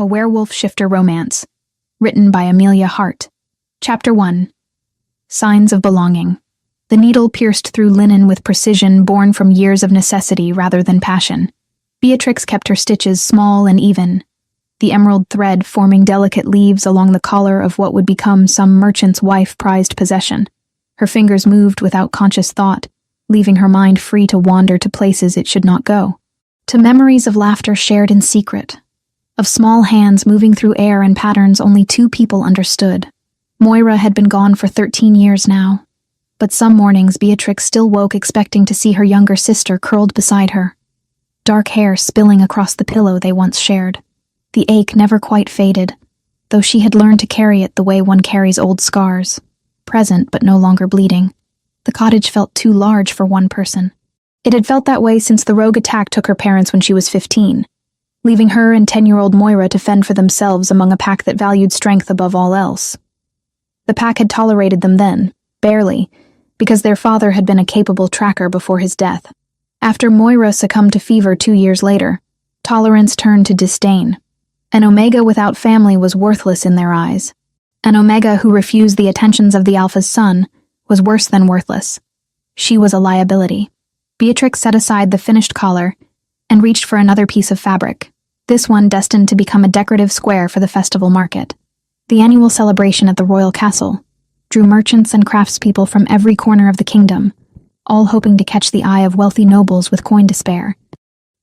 A Werewolf Shifter Romance, written by Amelia Hart. Chapter 1. Signs of Belonging. The needle pierced through linen with precision born from years of necessity rather than passion. Beatrix kept her stitches small and even, the emerald thread forming delicate leaves along the collar of what would become some merchant's wife prized possession. Her fingers moved without conscious thought, leaving her mind free to wander to places it should not go. To memories of laughter shared in secret, of small hands moving through air in patterns only two people understood. Moira had been gone for 13 years now, but some mornings Beatrix still woke expecting to see her younger sister curled beside her, dark hair spilling across the pillow they once shared. The ache never quite faded, though she had learned to carry it the way one carries old scars, present but no longer bleeding. The cottage felt too large for one person. It had felt that way since the rogue attack took her parents when she was 15, leaving her and 10-year-old Moira to fend for themselves among a pack that valued strength above all else. The pack had tolerated them then, barely, because their father had been a capable tracker before his death. After Moira succumbed to fever 2 years later, tolerance turned to disdain. An Omega without family was worthless in their eyes. An Omega who refused the attentions of the Alpha's son was worse than worthless. She was a liability. Beatrix set aside the finished collar and reached for another piece of fabric, this one destined to become a decorative square for the festival market. The annual celebration at the royal castle drew merchants and craftspeople from every corner of the kingdom, all hoping to catch the eye of wealthy nobles with coin to spare.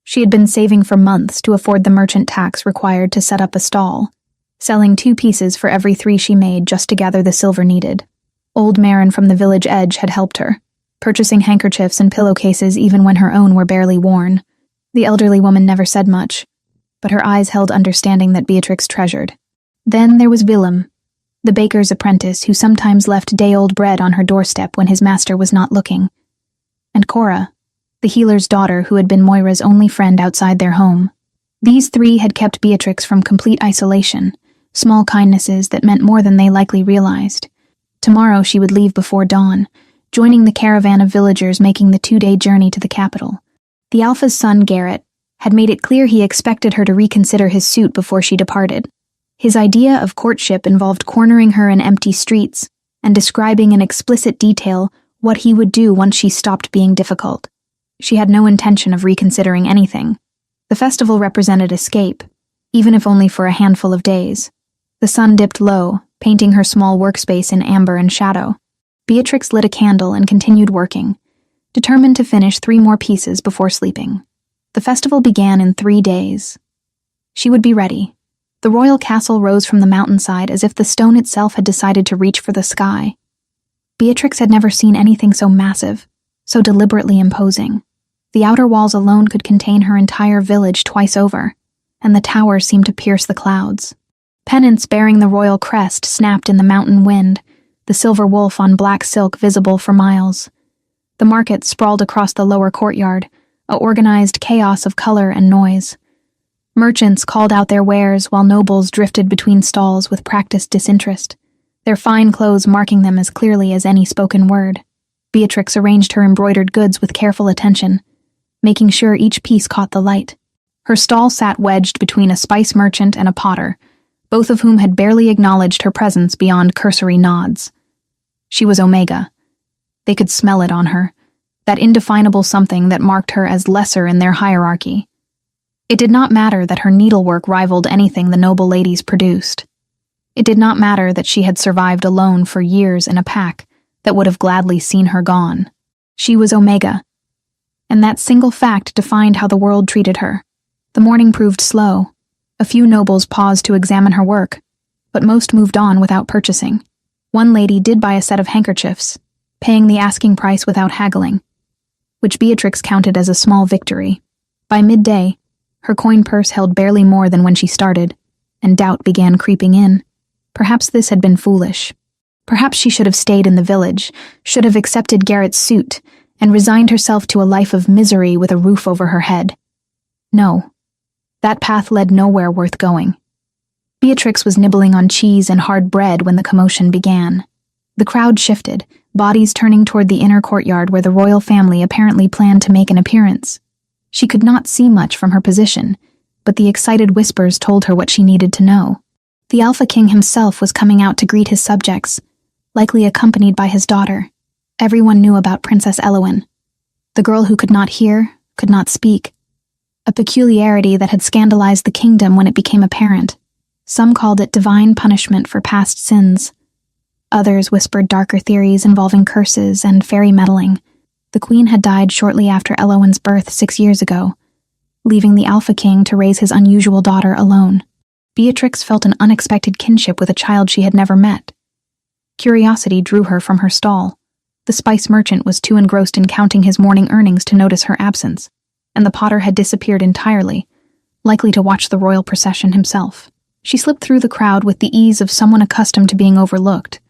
She had been saving for months to afford the merchant tax required to set up a stall, selling 2 pieces for every 3 she made just to gather the silver needed. Old Marin from the village edge had helped her, purchasing handkerchiefs and pillowcases even when her own were barely worn. The elderly woman never said much, but her eyes held understanding that Beatrix treasured. Then there was Willem, the baker's apprentice who sometimes left day-old bread on her doorstep when his master was not looking. And Cora, the healer's daughter who had been Moira's only friend outside their home. These 3 had kept Beatrix from complete isolation, small kindnesses that meant more than they likely realized. Tomorrow she would leave before dawn, joining the caravan of villagers making the 2-day journey to the capital. The Alpha's son, Garrett, had made it clear he expected her to reconsider his suit before she departed. His idea of courtship involved cornering her in empty streets and describing in explicit detail what he would do once she stopped being difficult. She had no intention of reconsidering anything. The festival represented escape, even if only for a handful of days. The sun dipped low, painting her small workspace in amber and shadow. Beatrix lit a candle and continued working, determined to finish 3 more pieces before sleeping. The festival began in 3 days. She would be ready. The royal castle rose from the mountainside as if the stone itself had decided to reach for the sky. Beatrix had never seen anything so massive, so deliberately imposing. The outer walls alone could contain her entire village twice over, and the towers seemed to pierce the clouds. Pennants bearing the royal crest snapped in the mountain wind, the silver wolf on black silk visible for miles. The market sprawled across the lower courtyard, a organized chaos of color and noise. Merchants called out their wares while nobles drifted between stalls with practiced disinterest, their fine clothes marking them as clearly as any spoken word. Beatrix arranged her embroidered goods with careful attention, making sure each piece caught the light. Her stall sat wedged between a spice merchant and a potter, both of whom had barely acknowledged her presence beyond cursory nods. She was Omega. They could smell it on her, that indefinable something that marked her as lesser in their hierarchy. It did not matter that her needlework rivaled anything the noble ladies produced. It did not matter that she had survived alone for years in a pack that would have gladly seen her gone. She was Omega, and that single fact defined how the world treated her. The morning proved slow. A few nobles paused to examine her work, but most moved on without purchasing. One lady did buy a set of handkerchiefs, paying the asking price without haggling, which Beatrix counted as a small victory. By midday, her coin purse held barely more than when she started, and doubt began creeping in. Perhaps this had been foolish. Perhaps she should have stayed in the village, should have accepted Garrett's suit, and resigned herself to a life of misery with a roof over her head. No, that path led nowhere worth going. Beatrix was nibbling on cheese and hard bread when the commotion began. The crowd shifted, bodies turning toward the inner courtyard where the royal family apparently planned to make an appearance. She could not see much from her position, but the excited whispers told her what she needed to know. The Alpha King himself was coming out to greet his subjects, likely accompanied by his daughter. Everyone knew about Princess Elowen, the girl who could not hear, could not speak, a peculiarity that had scandalized the kingdom when it became apparent. Some called it divine punishment for past sins. Others whispered darker theories involving curses and fairy meddling. The queen had died shortly after Elowen's birth 6 years ago, leaving the Alpha King to raise his unusual daughter alone. Beatrix felt an unexpected kinship with a child she had never met. Curiosity drew her from her stall. The spice merchant was too engrossed in counting his morning earnings to notice her absence, and the potter had disappeared entirely, likely to watch the royal procession himself. She slipped through the crowd with the ease of someone accustomed to being overlooked,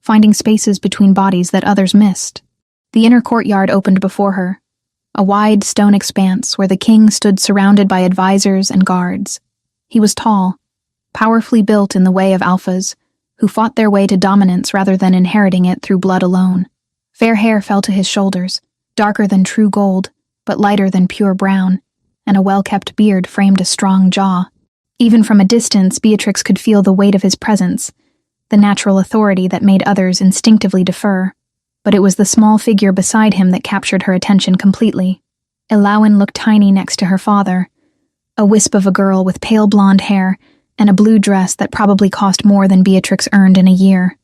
finding spaces between bodies that others missed. The inner courtyard opened before her, a wide stone expanse where the king stood surrounded by advisors and guards. He was tall, powerfully built in the way of alphas, who fought their way to dominance rather than inheriting it through blood alone. Fair hair fell to his shoulders, darker than true gold, but lighter than pure brown, and a well-kept beard framed a strong jaw. Even from a distance, Beatrix could feel the weight of his presence, the natural authority that made others instinctively defer. But it was the small figure beside him that captured her attention completely. Elowen looked tiny next to her father, a wisp of a girl with pale blonde hair and a blue dress that probably cost more than Beatrix earned in a year.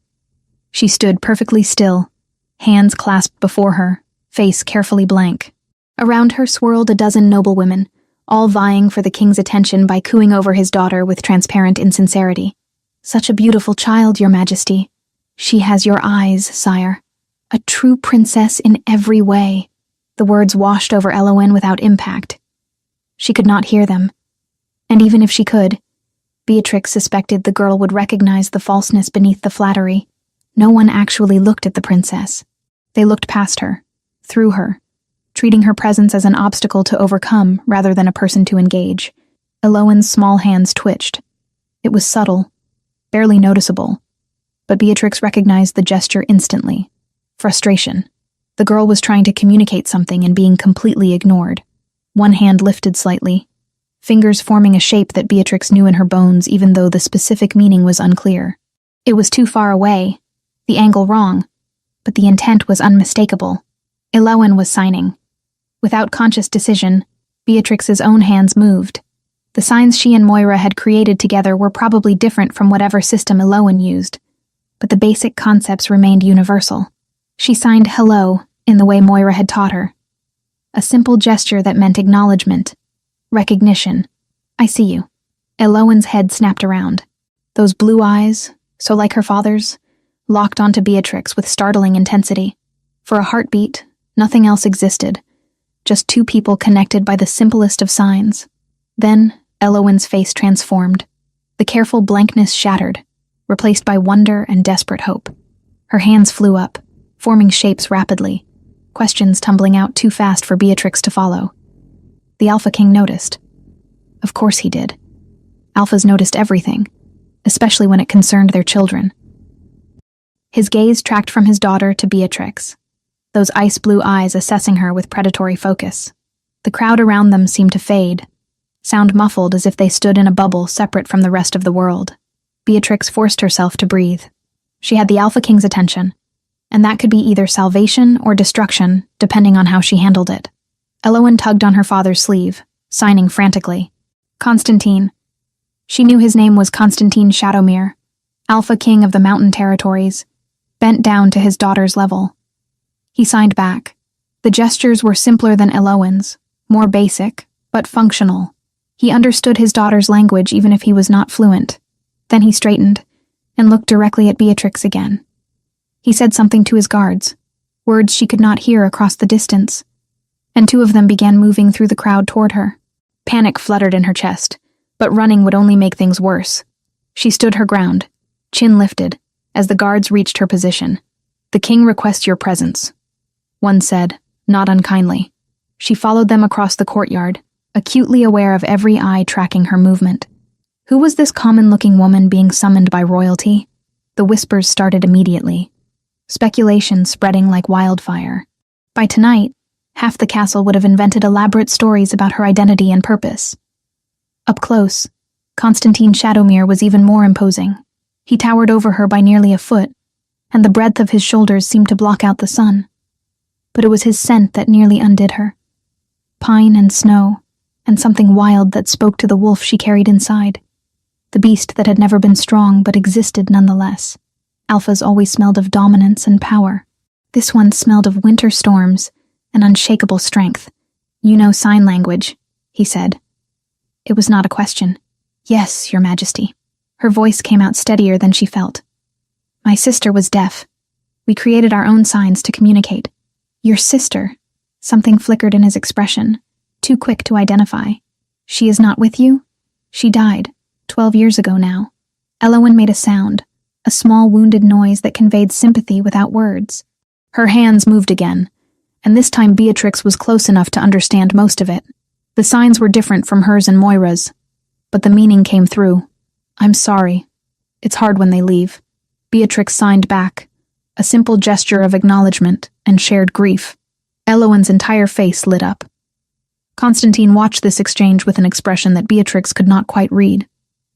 She stood perfectly still, hands clasped before her, face carefully blank. Around her swirled a dozen noblewomen, all vying for the king's attention by cooing over his daughter with transparent insincerity. "Such a beautiful child, your majesty. She has your eyes, sire. A true princess in every way." The words washed over Elowen without impact. She could not hear them. And even if she could, Beatrix suspected the girl would recognize the falseness beneath the flattery. No one actually looked at the princess. They looked past her, through her, treating her presence as an obstacle to overcome rather than a person to engage. Elowen's small hands twitched. It was subtle, barely noticeable, but Beatrix recognized the gesture instantly. Frustration. The girl was trying to communicate something and being completely ignored. One hand lifted slightly, fingers forming a shape that Beatrix knew in her bones even though the specific meaning was unclear. It was too far away, the angle wrong, but the intent was unmistakable. Elowen was signing. Without conscious decision, Beatrix's own hands moved. The signs she and Moira had created together were probably different from whatever system Elowen used, but the basic concepts remained universal. She signed hello in the way Moira had taught her. A simple gesture that meant acknowledgement, recognition. "I see you." Elowen's head snapped around. Those blue eyes, so like her father's, locked onto Beatrix with startling intensity. For a heartbeat, nothing else existed, just two people connected by the simplest of signs. Then, Elowen's face transformed. The careful blankness shattered, replaced by wonder and desperate hope. Her hands flew up, forming shapes rapidly, questions tumbling out too fast for Beatrix to follow. The Alpha King noticed. Of course he did. Alphas noticed everything, especially when it concerned their children. His gaze tracked from his daughter to Beatrix, those ice-blue eyes assessing her with predatory focus. The crowd around them seemed to fade, sound muffled as if they stood in a bubble separate from the rest of the world. Beatrix forced herself to breathe. She had the Alpha King's attention, and that could be either salvation or destruction, depending on how she handled it. Elowen tugged on her father's sleeve, signing frantically. Constantine. She knew his name was Constantine Shadowmere, Alpha King of the Mountain Territories, bent down to his daughter's level. He signed back. The gestures were simpler than Elowen's, more basic, but functional. He understood his daughter's language even if he was not fluent. Then he straightened and looked directly at Beatrix again. He said something to his guards, words she could not hear across the distance, and two of them began moving through the crowd toward her. Panic fluttered in her chest, but running would only make things worse. She stood her ground, chin lifted, as the guards reached her position. "The king requests your presence," one said, not unkindly. She followed them across the courtyard, acutely aware of every eye tracking her movement. Who was this common-looking woman being summoned by royalty? The whispers started immediately, speculation spreading like wildfire. By tonight, half the castle would have invented elaborate stories about her identity and purpose. Up close, Constantine Shadowmere was even more imposing. He towered over her by nearly a foot, and the breadth of his shoulders seemed to block out the sun. But it was his scent that nearly undid her. Pine and snow, and something wild that spoke to the wolf she carried inside. The beast that had never been strong but existed nonetheless. Alphas always smelled of dominance and power. This one smelled of winter storms and unshakable strength. "You know sign language," he said. It was not a question. "Yes, Your Majesty." Her voice came out steadier than she felt. "My sister was deaf. We created our own signs to communicate." "Your sister?" Something flickered in his expression, too quick to identify. "She is not with you?" "She died, 12 years ago now." Elowen made a sound, a small wounded noise that conveyed sympathy without words. Her hands moved again, and this time Beatrix was close enough to understand most of it. The signs were different from hers and Moira's, but the meaning came through. "I'm sorry. It's hard when they leave." Beatrix signed back, a simple gesture of acknowledgement and shared grief. Elowen's entire face lit up. Constantine watched this exchange with an expression that Beatrix could not quite read.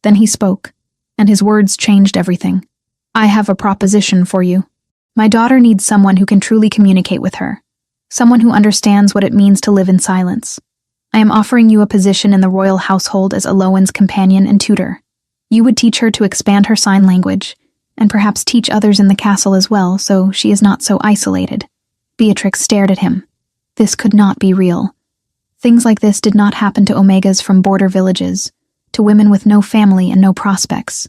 Then he spoke, and his words changed everything. "I have a proposition for you. My daughter needs someone who can truly communicate with her, someone who understands what it means to live in silence. I am offering you a position in the royal household as Elowen's companion and tutor. You would teach her to expand her sign language, and perhaps teach others in the castle as well, so she is not so isolated." Beatrix stared at him. This could not be real. Things like this did not happen to Omegas from border villages, to women with no family and no prospects.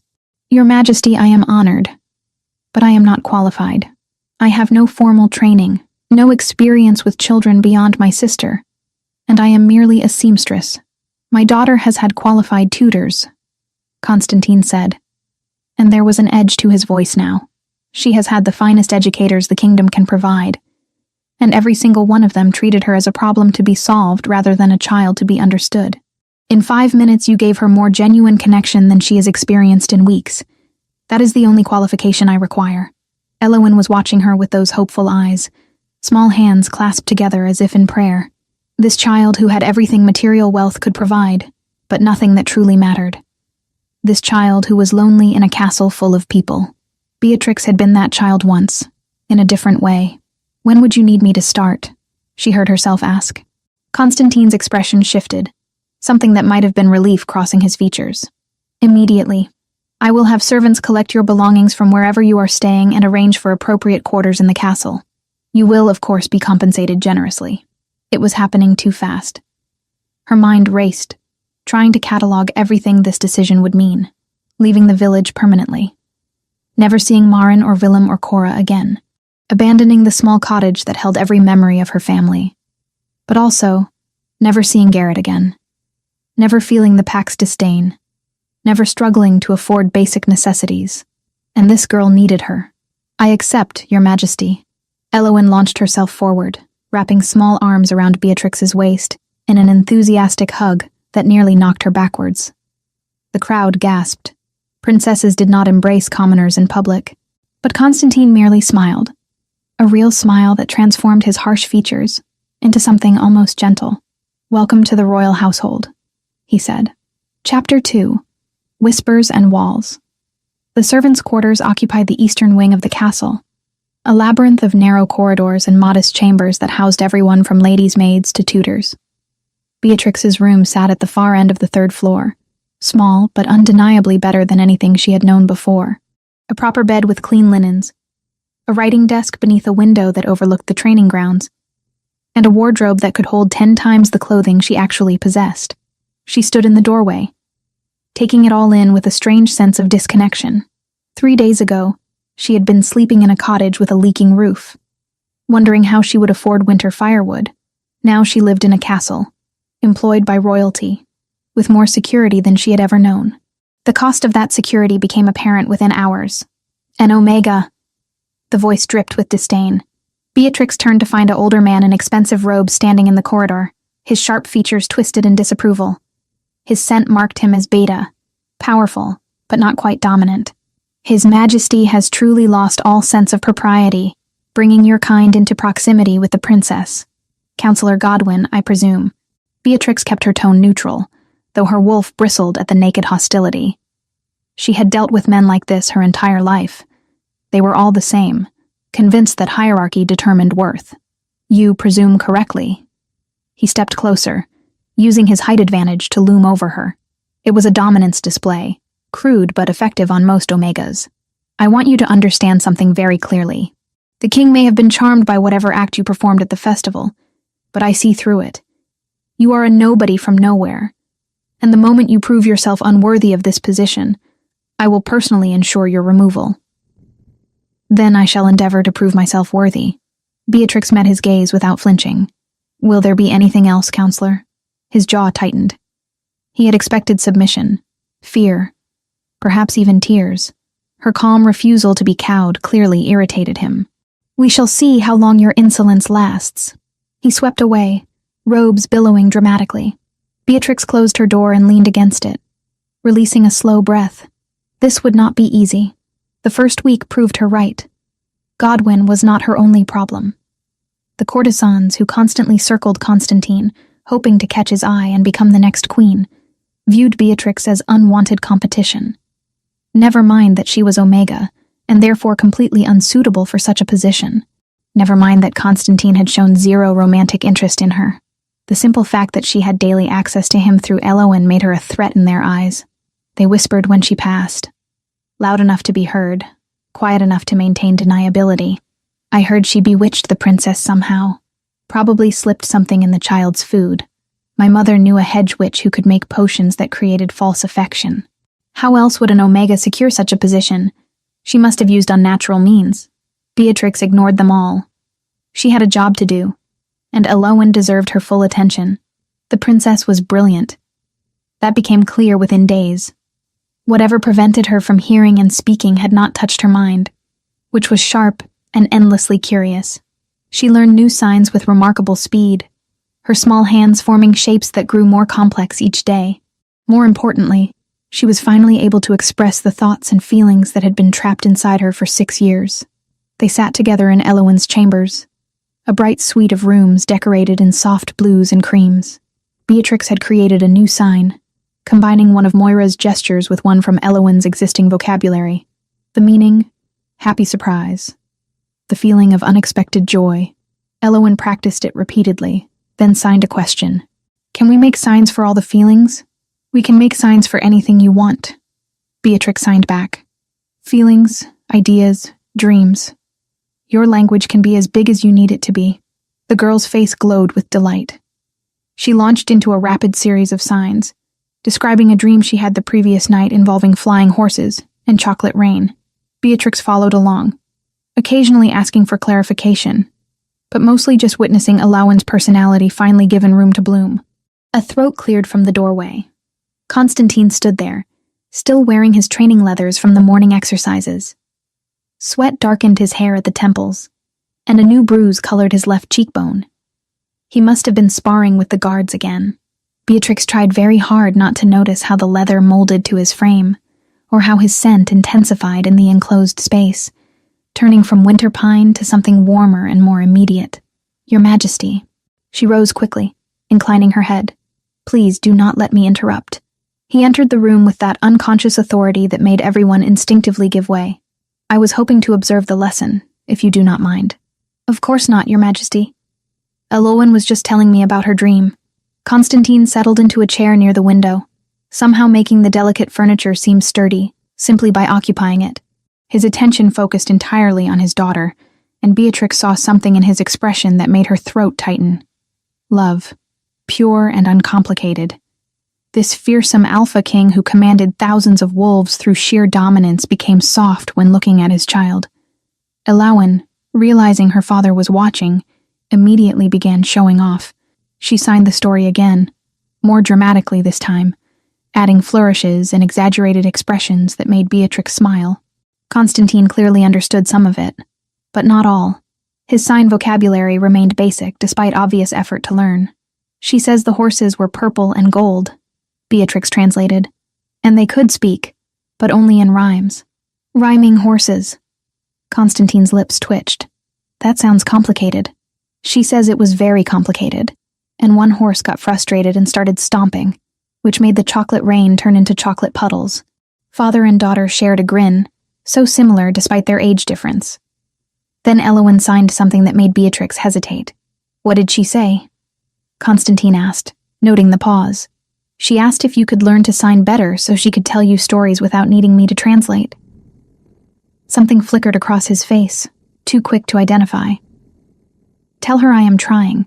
"Your Majesty, I am honored, but I am not qualified. I have no formal training, no experience with children beyond my sister, and I am merely a seamstress. My daughter has had qualified tutors," Constantine said, and there was an edge to his voice now. "She has had the finest educators the kingdom can provide, and every single one of them treated her as a problem to be solved rather than a child to be understood. In 5 minutes you gave her more genuine connection than she has experienced in weeks. That is the only qualification I require." Elowen was watching her with those hopeful eyes, small hands clasped together as if in prayer. This child who had everything material wealth could provide, but nothing that truly mattered. This child who was lonely in a castle full of people. Beatrix had been that child once, in a different way. "When would you need me to start?" she heard herself ask. Constantine's expression shifted, something that might have been relief crossing his features. "Immediately. I will have servants collect your belongings from wherever you are staying and arrange for appropriate quarters in the castle. You will, of course, be compensated generously." It was happening too fast. Her mind raced, trying to catalog everything this decision would mean. Leaving the village permanently. Never seeing Marin or Willem or Cora again. Abandoning the small cottage that held every memory of her family. But also, never seeing Garrett again. Never feeling the pack's disdain. Never struggling to afford basic necessities. And this girl needed her. "I accept, Your Majesty." Elowen launched herself forward, wrapping small arms around Beatrix's waist in an enthusiastic hug that nearly knocked her backwards. The crowd gasped. Princesses did not embrace commoners in public, but Constantine merely smiled. A real smile that transformed his harsh features into something almost gentle. "Welcome to the royal household," he said. Chapter 2. Whispers and Walls. The servants' quarters occupied the eastern wing of the castle, a labyrinth of narrow corridors and modest chambers that housed everyone from ladies' maids to tutors. Beatrix's room sat at the far end of the 3rd floor, small but undeniably better than anything she had known before. A proper bed with clean linens, a writing desk beneath a window that overlooked the training grounds, and a wardrobe that could hold 10 times the clothing she actually possessed. She stood in the doorway, taking it all in with a strange sense of disconnection. 3 days ago, she had been sleeping in a cottage with a leaking roof, wondering how she would afford winter firewood. Now she lived in a castle, employed by royalty, with more security than she had ever known. The cost of that security became apparent within hours. "An Omega," the voice dripped with disdain. Beatrix turned to find an older man in expensive robes standing in the corridor, his sharp features twisted in disapproval. His scent marked him as beta, powerful, but not quite dominant. "His Majesty has truly lost all sense of propriety, bringing your kind into proximity with the princess. Counselor Godwin, I presume." Beatrix kept her tone neutral, though her wolf bristled at the naked hostility. She had dealt with men like this her entire life. They were all the same, convinced that hierarchy determined worth. You presume correctly. He stepped closer, using his height advantage to loom over her. It was a dominance display, crude but effective on most Omegas. I want you to understand something very clearly. The king may have been charmed by whatever act you performed at the festival, but I see through it. You are a nobody from nowhere, and the moment you prove yourself unworthy of this position, I will personally ensure your removal. Then I shall endeavor to prove myself worthy. Beatrix met his gaze without flinching. Will there be anything else, counselor? His jaw tightened. He had expected submission, fear, perhaps even tears. Her calm refusal to be cowed clearly irritated him. We shall see how long your insolence lasts. He swept away, robes billowing dramatically. Beatrix closed her door and leaned against it, releasing a slow breath. This would not be easy. The first week proved her right. Godwyn was not her only problem. The courtesans who constantly circled Constantine, hoping to catch his eye and become the next queen, viewed Beatrix as unwanted competition. Never mind that she was Omega, and therefore completely unsuitable for such a position. Never mind that Constantine had shown zero romantic interest in her. The simple fact that she had daily access to him through Elowen made her a threat in their eyes. They whispered when she passed. Loud enough to be heard, quiet enough to maintain deniability. I heard she bewitched the princess somehow. Probably slipped something in the child's food. My mother knew a hedge witch who could make potions that created false affection. How else would an Omega secure such a position? She must have used unnatural means. Beatrix ignored them all. She had a job to do, and Elowen deserved her full attention. The princess was brilliant. That became clear within days. Whatever prevented her from hearing and speaking had not touched her mind, which was sharp and endlessly curious. She learned new signs with remarkable speed, her small hands forming shapes that grew more complex each day. More importantly, she was finally able to express the thoughts and feelings that had been trapped inside her for 6 years. They sat together in Elowen's chambers, a bright suite of rooms decorated in soft blues and creams. Beatrix had created a new sign, combining one of Moira's gestures with one from Elowen's existing vocabulary. The meaning, happy surprise. The feeling of unexpected joy. Elowen practiced it repeatedly, then signed a question. Can we make signs for all the feelings? We can make signs for anything you want. Beatrix signed back. Feelings, ideas, dreams. Your language can be as big as you need it to be. The girl's face glowed with delight. She launched into a rapid series of signs, describing a dream she had the previous night involving flying horses and chocolate rain. Beatrix followed along, occasionally asking for clarification, but mostly just witnessing Elowen's personality finally given room to bloom. A throat cleared from the doorway. Constantine stood there, still wearing his training leathers from the morning exercises. Sweat darkened his hair at the temples, and a new bruise colored his left cheekbone. He must have been sparring with the guards again. Beatrix tried very hard not to notice how the leather molded to his frame, or how his scent intensified in the enclosed space, turning from winter pine to something warmer and more immediate. Your Majesty. She rose quickly, inclining her head. Please do not let me interrupt. He entered the room with that unconscious authority that made everyone instinctively give way. I was hoping to observe the lesson, if you do not mind. Of course not, Your Majesty. Elowen was just telling me about her dream. Constantine settled into a chair near the window, somehow making the delicate furniture seem sturdy, simply by occupying it. His attention focused entirely on his daughter, and Beatrix saw something in his expression that made her throat tighten. Love. Pure and uncomplicated. This fearsome alpha king who commanded thousands of wolves through sheer dominance became soft when looking at his child. Elowen, realizing her father was watching, immediately began showing off. She signed the story again, more dramatically this time, adding flourishes and exaggerated expressions that made Beatrix smile. Constantine clearly understood some of it, but not all. His sign vocabulary remained basic despite obvious effort to learn. She says the horses were purple and gold, Beatrix translated, and they could speak, but only in rhymes. Rhyming horses. Constantine's lips twitched. That sounds complicated. She says it was very complicated, and one horse got frustrated and started stomping. which made the chocolate rain turn into chocolate puddles. Father and daughter shared a grin, so similar despite their age difference. Then Elowen signed something that made Beatrix hesitate. What did she say? Constantine asked, noting the pause. She asked if you could learn to sign better so she could tell you stories without needing me to translate. Something flickered across his face, too quick to identify. Tell her I am trying,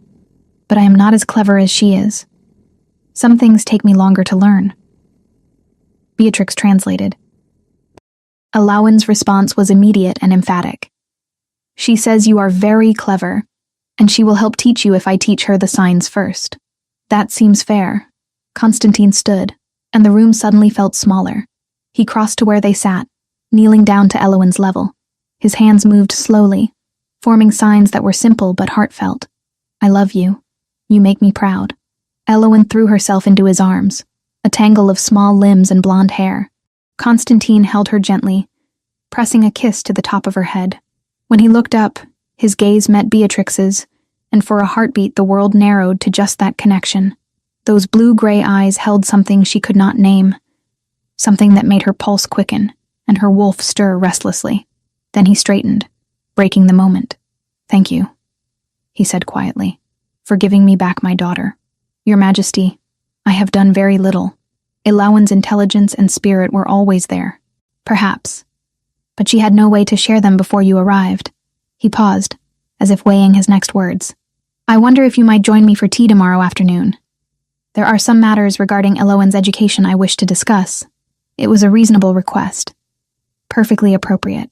but I am not as clever as she is. Some things take me longer to learn. Beatrix translated. Elowen's response was immediate and emphatic. She says you are very clever, and she will help teach you if I teach her the signs first. That seems fair. Constantine stood, and the room suddenly felt smaller. He crossed to where they sat, kneeling down to Elowen's level. His hands moved slowly, forming signs that were simple but heartfelt. I love you. You make me proud. Elowen threw herself into his arms, a tangle of small limbs and blonde hair. Constantine held her gently, pressing a kiss to the top of her head. When he looked up, his gaze met Beatrix's, and for a heartbeat the world narrowed to just that connection. Those blue-gray eyes held something she could not name, something that made her pulse quicken and her wolf stir restlessly. Then he straightened, breaking the moment. Thank you, he said quietly, for giving me back my daughter. Your Majesty, I have done very little. Elowen's intelligence and spirit were always there, perhaps, but she had no way to share them before you arrived. He paused, as if weighing his next words. I wonder if you might join me for tea tomorrow afternoon. There are some matters regarding Elowen's education I wish to discuss. It was a reasonable request. Perfectly appropriate.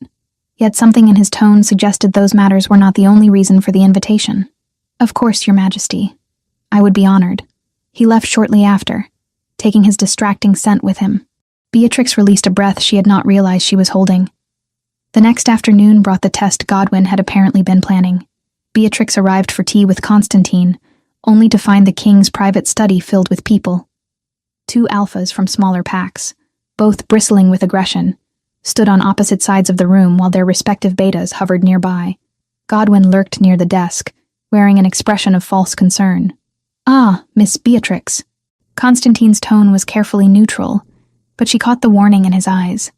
Yet something in his tone suggested those matters were not the only reason for the invitation. Of course, Your Majesty. I would be honored. He left shortly after, taking his distracting scent with him. Beatrix released a breath she had not realized she was holding. The next afternoon brought the test Godwin had apparently been planning. Beatrix arrived for tea with Constantine, only to find the king's private study filled with people. 2 alphas from smaller packs, both bristling with aggression, stood on opposite sides of the room while their respective betas hovered nearby. Godwin lurked near the desk, wearing an expression of false concern. Ah, Miss Beatrix. Constantine's tone was carefully neutral, but she caught the warning in his eyes.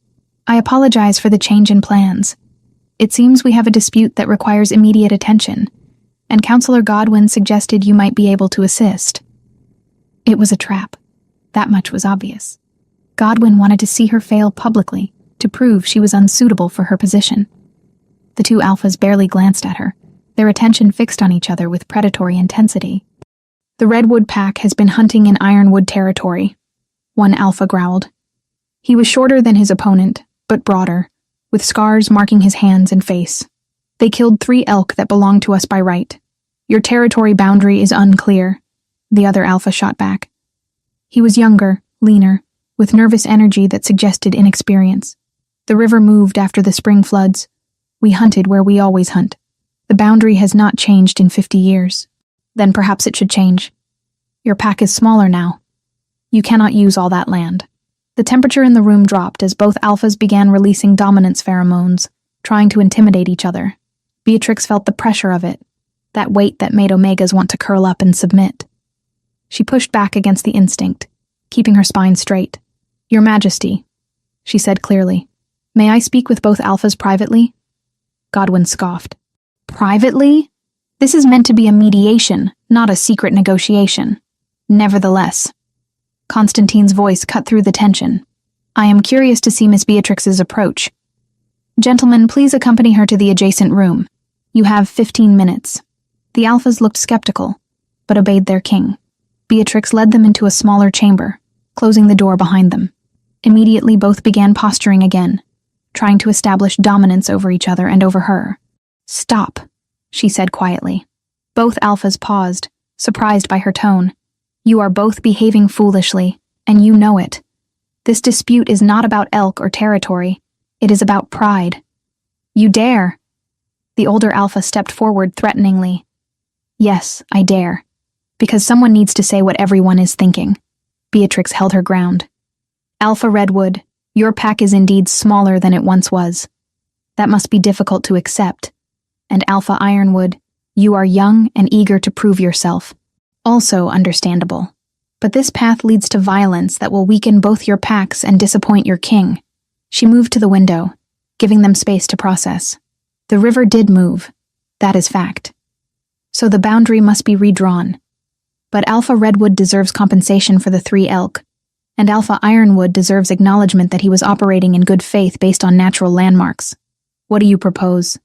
I apologize for the change in plans. It seems we have a dispute that requires immediate attention, and Counselor Godwin suggested you might be able to assist. It was a trap. That much was obvious. Godwin wanted to see her fail publicly, to prove she was unsuitable for her position. The 2 alphas barely glanced at her, their attention fixed on each other with predatory intensity. The Redwood pack has been hunting in Ironwood territory, one alpha growled. He was shorter than his opponent, but broader, with scars marking his hands and face. They killed 3 elk that belonged to us by right. Your territory boundary is unclear, the other alpha shot back. He was younger, leaner, with nervous energy that suggested inexperience. The river moved after the spring floods. We hunted where we always hunt. The boundary has not changed in 50 years. Then perhaps it should change. Your pack is smaller now. You cannot use all that land. The temperature in the room dropped as both alphas began releasing dominance pheromones, trying to intimidate each other. Beatrix felt the pressure of it, that weight that made omegas want to curl up and submit. She pushed back against the instinct, keeping her spine straight. Your Majesty, she said clearly. May I speak with both alphas privately? Godwin scoffed. Privately? This is meant to be a mediation, not a secret negotiation. Nevertheless, Constantine's voice cut through the tension. I am curious to see Miss Beatrix's approach. Gentlemen, please accompany her to the adjacent room. You have 15 minutes. The alphas looked skeptical, but obeyed their king. Beatrix led them into a smaller chamber, closing the door behind them. Immediately both began posturing again, trying to establish dominance over each other and over her. Stop, she said quietly. Both alphas paused, surprised by her tone. You are both behaving foolishly, and you know it. This dispute is not about elk or territory. It is about pride. You dare. The older alpha stepped forward threateningly. Yes, I dare. Because someone needs to say what everyone is thinking. Beatrix held her ground. Alpha Redwood, your pack is indeed smaller than it once was. That must be difficult to accept. And Alpha Ironwood, you are young and eager to prove yourself. Also understandable. But this path leads to violence that will weaken both your packs and disappoint your king. She moved to the window, giving them space to process. The river did move. That is fact. So the boundary must be redrawn. But Alpha Redwood deserves compensation for the 3 elk, and Alpha Ironwood deserves acknowledgement that he was operating in good faith based on natural landmarks. What do you propose?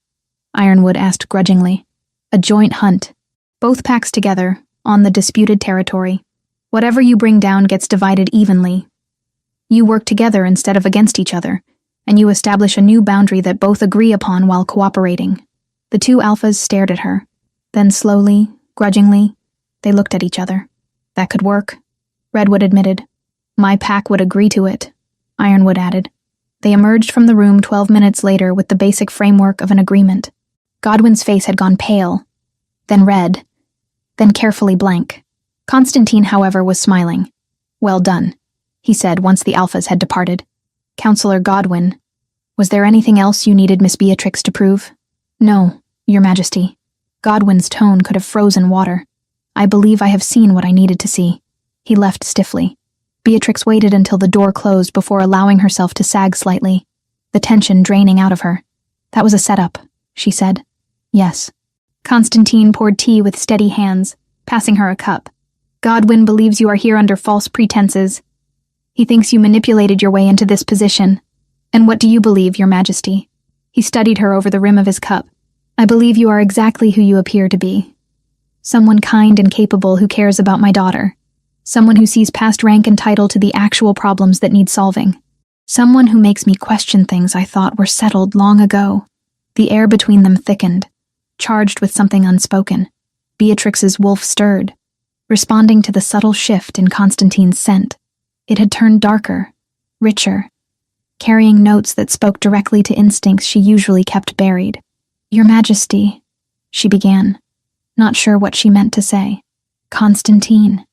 Ironwood asked grudgingly. A joint hunt. Both packs together, on the disputed territory. Whatever you bring down gets divided evenly. You work together instead of against each other, and you establish a new boundary that both agree upon while cooperating. The 2 alphas stared at her. Then slowly, grudgingly, they looked at each other. That could work, Redwood admitted. My pack would agree to it, Ironwood added. They emerged from the room 12 minutes later with the basic framework of an agreement. Godwin's face had gone pale, then red, then carefully blank. Constantine, however, was smiling. Well done, he said once the alphas had departed. Counselor Godwin, was there anything else you needed Miss Beatrix to prove? No, Your Majesty. Godwin's tone could have frozen water. I believe I have seen what I needed to see. He left stiffly. Beatrix waited until the door closed before allowing herself to sag slightly, the tension draining out of her. That was a setup, she said. Yes. Constantine poured tea with steady hands, passing her a cup. Godwin believes you are here under false pretenses. He thinks you manipulated your way into this position. And what do you believe, Your Majesty? He studied her over the rim of his cup. I believe you are exactly who you appear to be. Someone kind and capable who cares about my daughter. Someone who sees past rank and title to the actual problems that need solving. Someone who makes me question things I thought were settled long ago. The air between them thickened, charged with something unspoken. Beatrix's wolf stirred, responding to the subtle shift in Constantine's scent. It had turned darker, richer, carrying notes that spoke directly to instincts she usually kept buried. Your Majesty, she began, not sure what she meant to say. Constantine,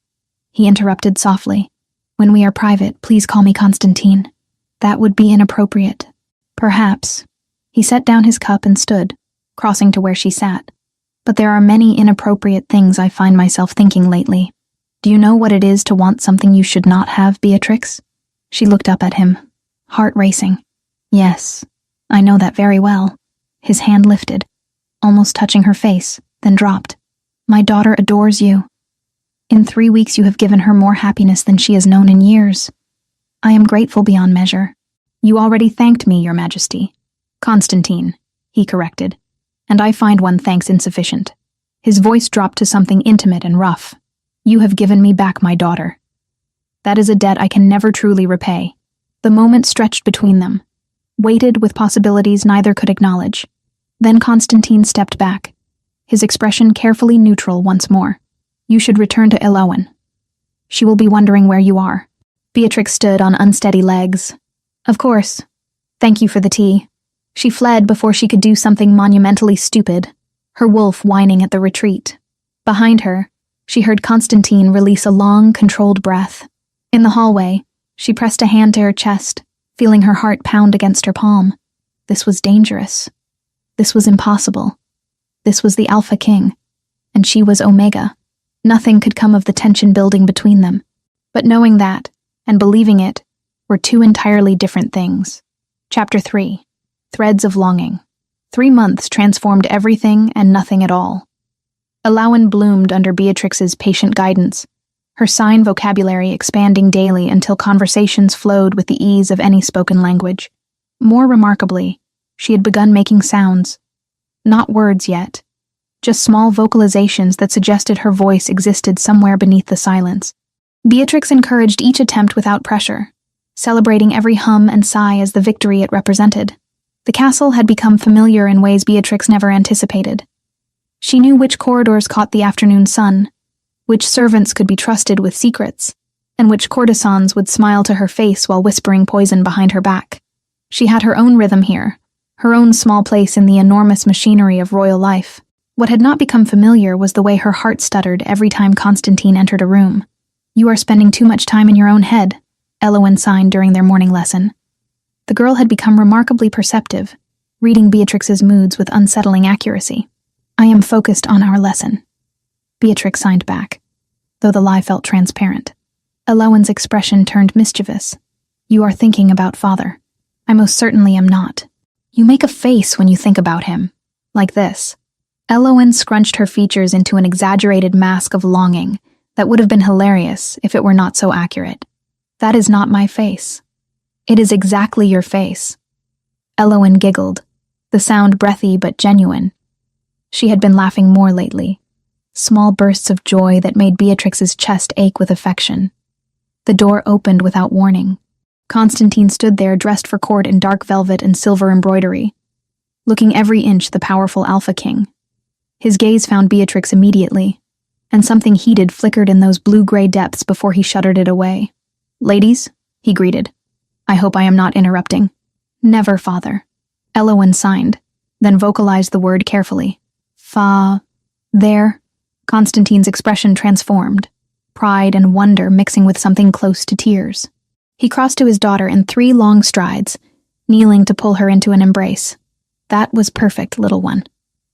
he interrupted softly. When we are private, please call me Constantine. That would be inappropriate. Perhaps. He set down his cup and stood, crossing to where she sat. But there are many inappropriate things I find myself thinking lately. Do you know what it is to want something you should not have, Beatrix? She looked up at him, heart racing. Yes, I know that very well. His hand lifted, almost touching her face, then dropped. My daughter adores you. In 3 weeks you have given her more happiness than she has known in years. I am grateful beyond measure. You already thanked me, Your Majesty. Constantine, he corrected, and I find one thanks insufficient. His voice dropped to something intimate and rough. You have given me back my daughter. That is a debt I can never truly repay. The moment stretched between them, weighted with possibilities neither could acknowledge. Then Constantine stepped back, his expression carefully neutral once more. You should return to Ilowen. She will be wondering where you are. Beatrix stood on unsteady legs. Of course. Thank you for the tea. She fled before she could do something monumentally stupid, her wolf whining at the retreat. Behind her, she heard Constantine release a long, controlled breath. In the hallway, she pressed a hand to her chest, feeling her heart pound against her palm. This was dangerous. This was impossible. This was the Alpha King, and she was Omega. Nothing could come of the tension building between them. But knowing that, and believing it, were 2 entirely different things. Chapter 3. Threads of Longing. 3 months transformed everything and nothing at all. Ilowen bloomed under Beatrix's patient guidance, her sign vocabulary expanding daily until conversations flowed with the ease of any spoken language. More remarkably, she had begun making sounds. Not words yet, just small vocalizations that suggested her voice existed somewhere beneath the silence. Beatrix encouraged each attempt without pressure, celebrating every hum and sigh as the victory it represented. The castle had become familiar in ways Beatrix never anticipated. She knew which corridors caught the afternoon sun, which servants could be trusted with secrets, and which courtesans would smile to her face while whispering poison behind her back. She had her own rhythm here, her own small place in the enormous machinery of royal life. What had not become familiar was the way her heart stuttered every time Constantine entered a room. You are spending too much time in your own head, Elowen signed during their morning lesson. The girl had become remarkably perceptive, reading Beatrix's moods with unsettling accuracy. I am focused on our lesson. Beatrix signed back, though the lie felt transparent. Elowen's expression turned mischievous. You are thinking about father. I most certainly am not. You make a face when you think about him. Like this. Elowen scrunched her features into an exaggerated mask of longing that would have been hilarious if it were not so accurate. That is not my face. It is exactly your face. Elowen giggled, the sound breathy but genuine. She had been laughing more lately. Small bursts of joy that made Beatrix's chest ache with affection. The door opened without warning. Constantine stood there dressed for court in dark velvet and silver embroidery, looking every inch the powerful Alpha King. His gaze found Beatrix immediately, and something heated flickered in those blue-gray depths before he shuddered it away. Ladies, he greeted. I hope I am not interrupting. Never, father. Elowen signed, then vocalized the word carefully. There. Constantine's expression transformed, pride and wonder mixing with something close to tears. He crossed to his daughter in 3 long strides, kneeling to pull her into an embrace. That was perfect, little one.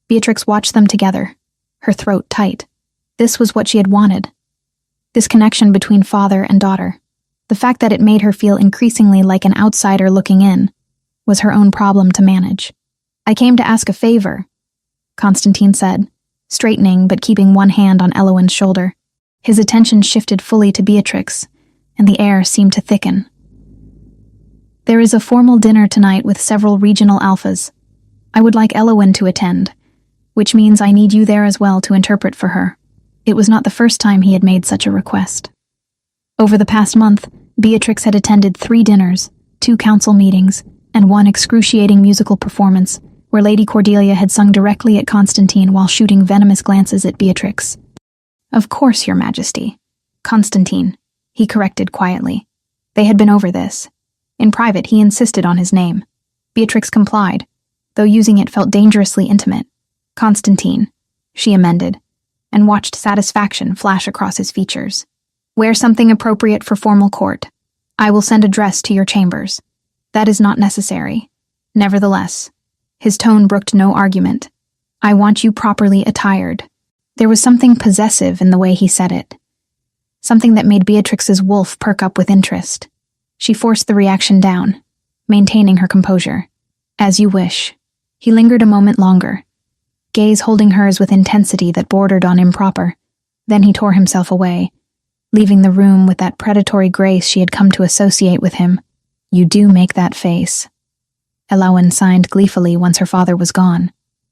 Beatrix watched them together, her throat tight. This was what she had wanted. This connection between father and daughter. The fact that it made her feel increasingly like an outsider looking in was her own problem to manage. I came to ask a favor, Constantine said, straightening but keeping one hand on Elowen's shoulder. His attention shifted fully to Beatrix, and the air seemed to thicken. There is a formal dinner tonight with several regional alphas. I would like Elowen to attend, which means I need you there as well to interpret for her. It was not the first time he had made such a request. Over the past month, Beatrix had attended 3 dinners, 2 council meetings, and 1 excruciating musical performance, where Lady Cordelia had sung directly at Constantine while shooting venomous glances at Beatrix. Of course, Your Majesty. Constantine, he corrected quietly. They had been over this. In private, he insisted on his name. Beatrix complied, though using it felt dangerously intimate. Constantine, she amended, and watched satisfaction flash across his features. Wear something appropriate for formal court. I will send a dress to your chambers. That is not necessary. Nevertheless, his tone brooked no argument. I want you properly attired. There was something possessive in the way he said it. Something that made Beatrix's wolf perk up with interest. She forced the reaction down, maintaining her composure. As you wish. He lingered a moment longer, gaze holding hers with intensity that bordered on improper. Then he tore himself away, leaving the room with that predatory grace she had come to associate with him. You do make that face. Elowen signed gleefully once her father was gone.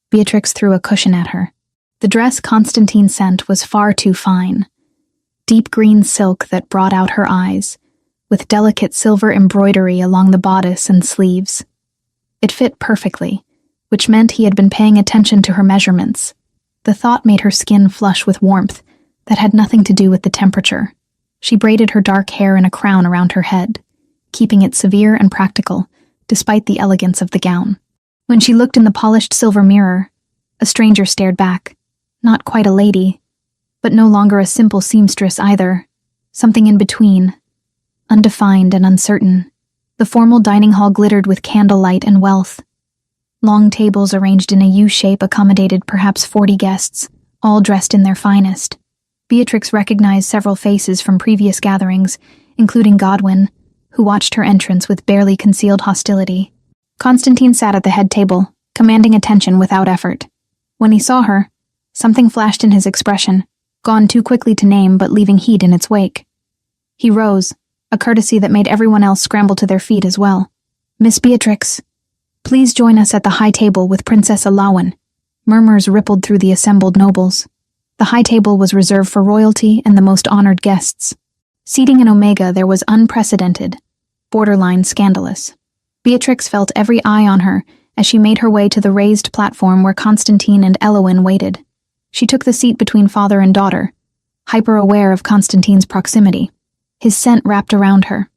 Beatrix threw a cushion at her. The dress Constantine sent was far too fine. Deep green silk that brought out her eyes, with delicate silver embroidery along the bodice and sleeves. It fit perfectly, which meant he had been paying attention to her measurements. The thought made her skin flush with warmth that had nothing to do with the temperature. She braided her dark hair in a crown around her head, keeping it severe and practical, despite the elegance of the gown. When she looked in the polished silver mirror, a stranger stared back. Not quite a lady, but no longer a simple seamstress either. Something in between, undefined and uncertain. The formal dining hall glittered with candlelight and wealth. Long tables arranged in a U-shape accommodated perhaps 40 guests, all dressed in their finest. Beatrix recognized several faces from previous gatherings, including Godwin, who watched her entrance with barely concealed hostility. Constantine sat at the head table, commanding attention without effort. When he saw her, something flashed in his expression, gone too quickly to name but leaving heat in its wake. He rose, a courtesy that made everyone else scramble to their feet as well. Miss Beatrix, please join us at the high table with Princess Elowen. Murmurs rippled through the assembled nobles. The high table was reserved for royalty and the most honored guests. Seating in Omega there was unprecedented, borderline scandalous. Beatrix felt every eye on her as she made her way to the raised platform where Constantine and Elowen waited. She took the seat between father and daughter, hyper-aware of Constantine's proximity. His scent wrapped around her,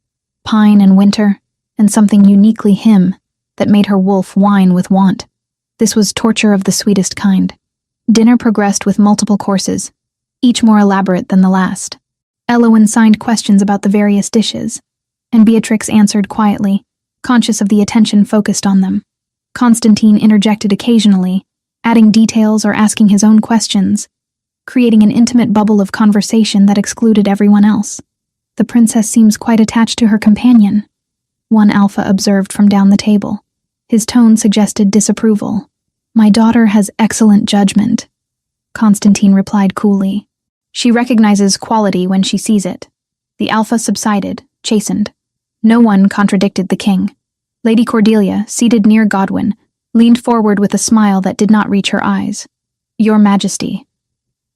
pine and winter, and something uniquely him that made her wolf whine with want. This was torture of the sweetest kind. Dinner progressed with multiple courses, each more elaborate than the last. Elowen signed questions about the various dishes, and Beatrix answered quietly, conscious of the attention focused on them. Constantine interjected occasionally, adding details or asking his own questions, creating an intimate bubble of conversation that excluded everyone else. The princess seems quite attached to her companion, one alpha observed from down the table. His tone suggested disapproval. My daughter has excellent judgment, Constantine replied coolly. She recognizes quality when she sees it. The alpha subsided, chastened. No one contradicted the king. Lady Cordelia, seated near Godwin, leaned forward with a smile that did not reach her eyes. Your Majesty,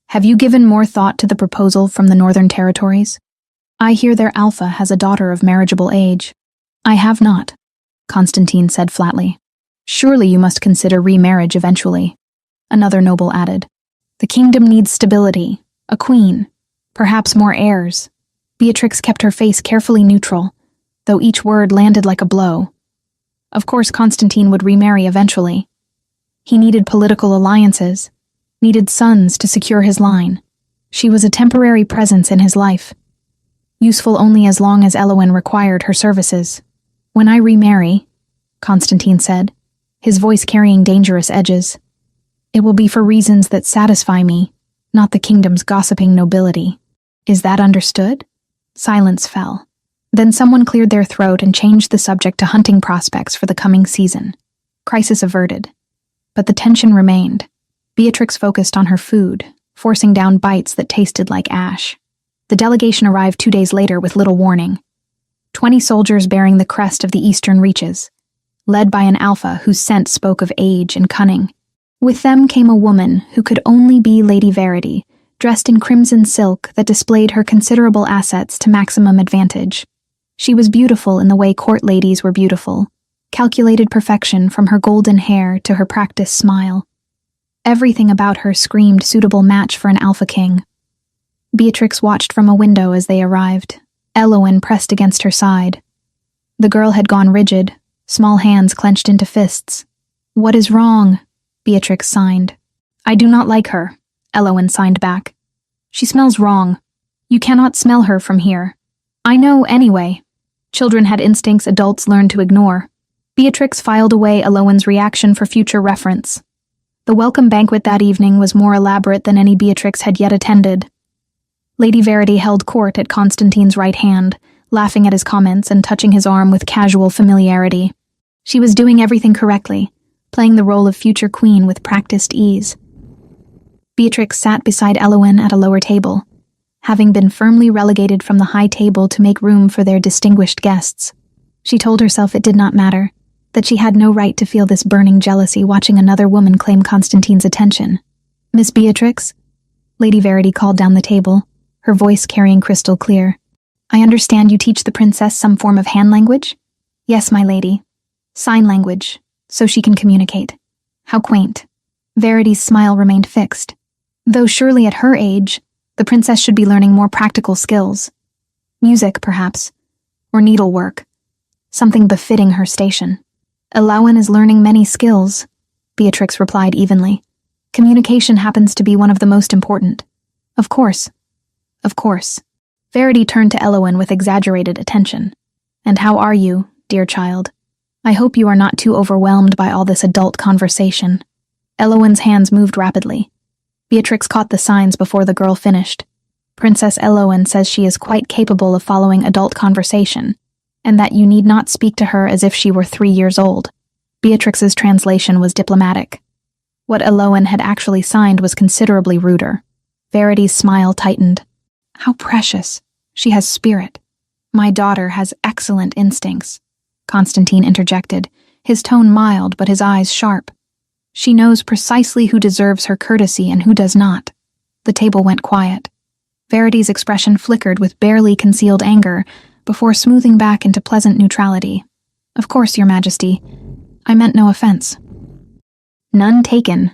have you given more thought to the proposal from the Northern Territories? I hear their alpha has a daughter of marriageable age. I have not, Constantine said flatly. Surely you must consider remarriage eventually. Another noble added. The kingdom needs stability, a queen, perhaps more heirs. Beatrix kept her face carefully neutral, though each word landed like a blow. Of course Constantine would remarry eventually. He needed political alliances, needed sons to secure his line. She was a temporary presence in his life, useful only as long as Elowen required her services. When I remarry, Constantine said, his voice carrying dangerous edges, it will be for reasons that satisfy me, not the kingdom's gossiping nobility. Is that understood? Silence fell. Then someone cleared their throat and changed the subject to hunting prospects for the coming season. Crisis averted. But the tension remained. Beatrix focused on her food, forcing down bites that tasted like ash. The delegation arrived 2 days later with little warning. 20 soldiers bearing the crest of the eastern reaches, led by an alpha whose scent spoke of age and cunning. With them came a woman who could only be Lady Verity, dressed in crimson silk that displayed her considerable assets to maximum advantage. She was beautiful in the way court ladies were beautiful, calculated perfection from her golden hair to her practiced smile. Everything about her screamed suitable match for an alpha king. Beatrix watched from a window as they arrived, Elowen pressed against her side. The girl had gone rigid, small hands clenched into fists. What is wrong? Beatrix signed. I do not like her, Elowen signed back. She smells wrong. You cannot smell her from here. I know anyway. Children had instincts adults learned to ignore. Beatrix filed away Elowen's reaction for future reference. The welcome banquet that evening was more elaborate than any Beatrix had yet attended. Lady Verity held court at Constantine's right hand, laughing at his comments and touching his arm with casual familiarity. She was doing everything correctly, playing the role of future queen with practiced ease. Beatrix sat beside Elowen at a lower table, having been firmly relegated from the high table to make room for their distinguished guests. She told herself it did not matter, that she had no right to feel this burning jealousy watching another woman claim Constantine's attention. Miss Beatrix? Lady Verity called down the table, her voice carrying crystal clear. I understand you teach the princess some form of hand language? Yes, my lady. Sign language, so she can communicate. How quaint. Verity's smile remained fixed. Though surely at her age, the princess should be learning more practical skills. Music, perhaps, or needlework. Something befitting her station. Elowen is learning many skills, Beatrix replied evenly. Communication happens to be one of the most important. Of course. Of course. Verity turned to Elowen with exaggerated attention. And how are you, dear child? I hope you are not too overwhelmed by all this adult conversation. Elowen's hands moved rapidly. Beatrix caught the signs before the girl finished. Princess Elowen says she is quite capable of following adult conversation, and that you need not speak to her as if she were 3 years old. Beatrix's translation was diplomatic. What Elowen had actually signed was considerably ruder. Verity's smile tightened. How precious. She has spirit. My daughter has excellent instincts, Constantine interjected, his tone mild but his eyes sharp. She knows precisely who deserves her courtesy and who does not. The table went quiet. Verity's expression flickered with barely concealed anger before smoothing back into pleasant neutrality. Of course, Your Majesty. I meant no offense. None taken,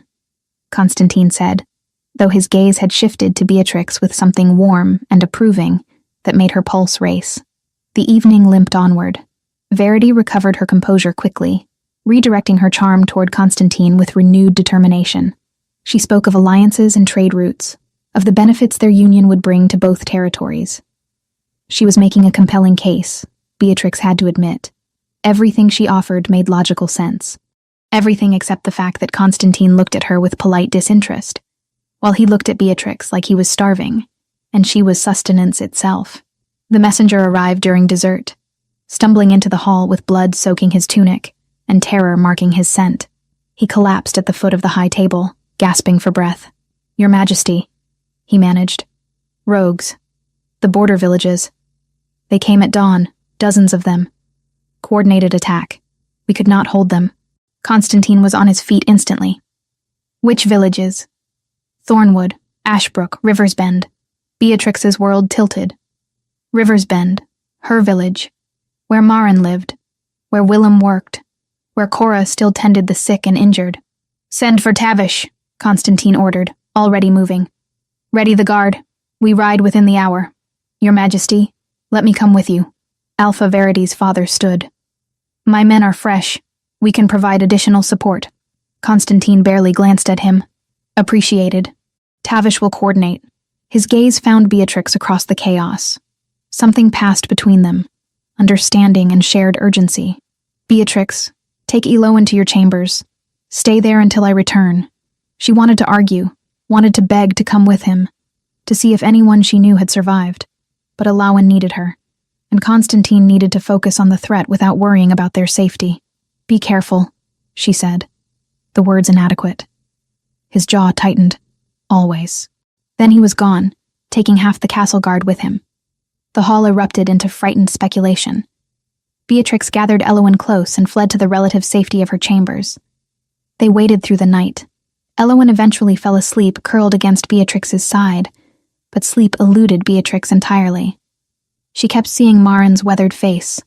Constantine said, though his gaze had shifted to Beatrix with something warm and approving that made her pulse race. The evening limped onward. Verity recovered her composure quickly, redirecting her charm toward Constantine with renewed determination. She spoke of alliances and trade routes, of the benefits their union would bring to both territories. She was making a compelling case, Beatrix had to admit. Everything she offered made logical sense. Everything except the fact that Constantine looked at her with polite disinterest, while he looked at Beatrix like he was starving, and she was sustenance itself. The messenger arrived during dessert, stumbling into the hall with blood soaking his tunic and terror marking his scent. He collapsed at the foot of the high table, gasping for breath. "Your Majesty," he managed. "Rogues. The border villages. They came at dawn, dozens of them. Coordinated attack. We could not hold them." Constantine was on his feet instantly. "Which villages?" "Thornwood, Ashbrook, Rivers Bend." Beatrix's world tilted. Rivers Bend, her village, where Marin lived, where Willem worked, where Cora still tended the sick and injured. "Send for Tavish," Constantine ordered, already moving. "Ready the guard. We ride within the hour. Your Majesty, let me come with you." Alpha Verity's father stood. "My men are fresh. We can provide additional support." Constantine barely glanced at him. "Appreciated. Tavish will coordinate." His gaze found Beatrix across the chaos. Something passed between them, understanding and shared urgency. "Beatrix, take Elo into your chambers. Stay there until I return." She wanted to argue, wanted to beg to come with him, to see if anyone she knew had survived, but Alawan needed her, and Constantine needed to focus on the threat without worrying about their safety. "Be careful," she said, the words inadequate. His jaw tightened. Always. Then he was gone, taking half the castle guard with him. The hall erupted into frightened speculation. Beatrix gathered Elowen close and fled to the relative safety of her chambers. They waited through the night. Elowen eventually fell asleep, curled against Beatrix's side, but sleep eluded Beatrix entirely. She kept seeing Marin's weathered face,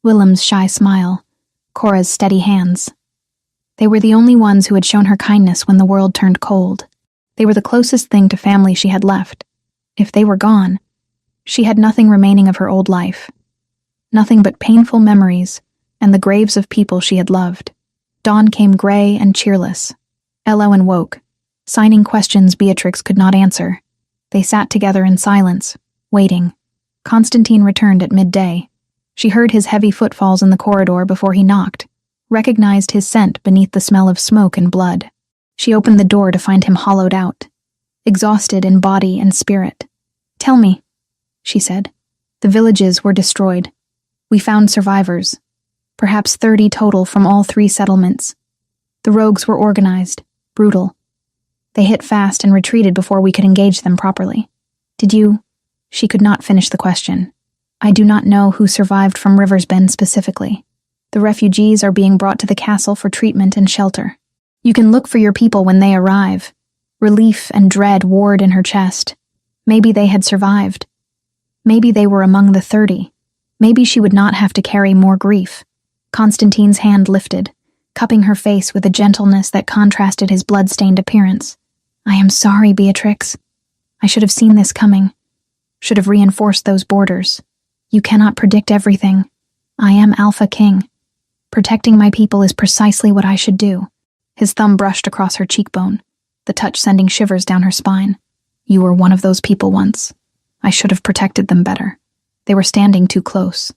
Willem's shy smile, Cora's steady hands. They were the only ones who had shown her kindness when the world turned cold. They were the closest thing to family she had left. If they were gone, she had nothing remaining of her old life. Nothing but painful memories and the graves of people she had loved. Dawn came gray and cheerless. Elowen woke, signing questions Beatrix could not answer. They sat together in silence, waiting. Constantine returned at midday. She heard his heavy footfalls in the corridor before he knocked, recognized his scent beneath the smell of smoke and blood. She opened the door to find him hollowed out, exhausted in body and spirit. "Tell me," she said. "The villages were destroyed. We found survivors, perhaps 30 total from all 3 settlements. The rogues were organized, brutal. They hit fast and retreated before we could engage them properly. Did you—" She could not finish the question. "I do not know who survived from Rivers Bend specifically. The refugees are being brought to the castle for treatment and shelter. You can look for your people when they arrive." Relief and dread warred in her chest. Maybe they had survived. Maybe they were among the 30. Maybe she would not have to carry more grief. Constantine's hand lifted, cupping her face with a gentleness that contrasted his blood-stained appearance. "I am sorry, Beatrix. I should have seen this coming. Should have reinforced those borders. You cannot predict everything. I am Alpha King. Protecting my people is precisely what I should do." His thumb brushed across her cheekbone, the touch sending shivers down her spine. "You were one of those people once. I should have protected them better. They were standing too close."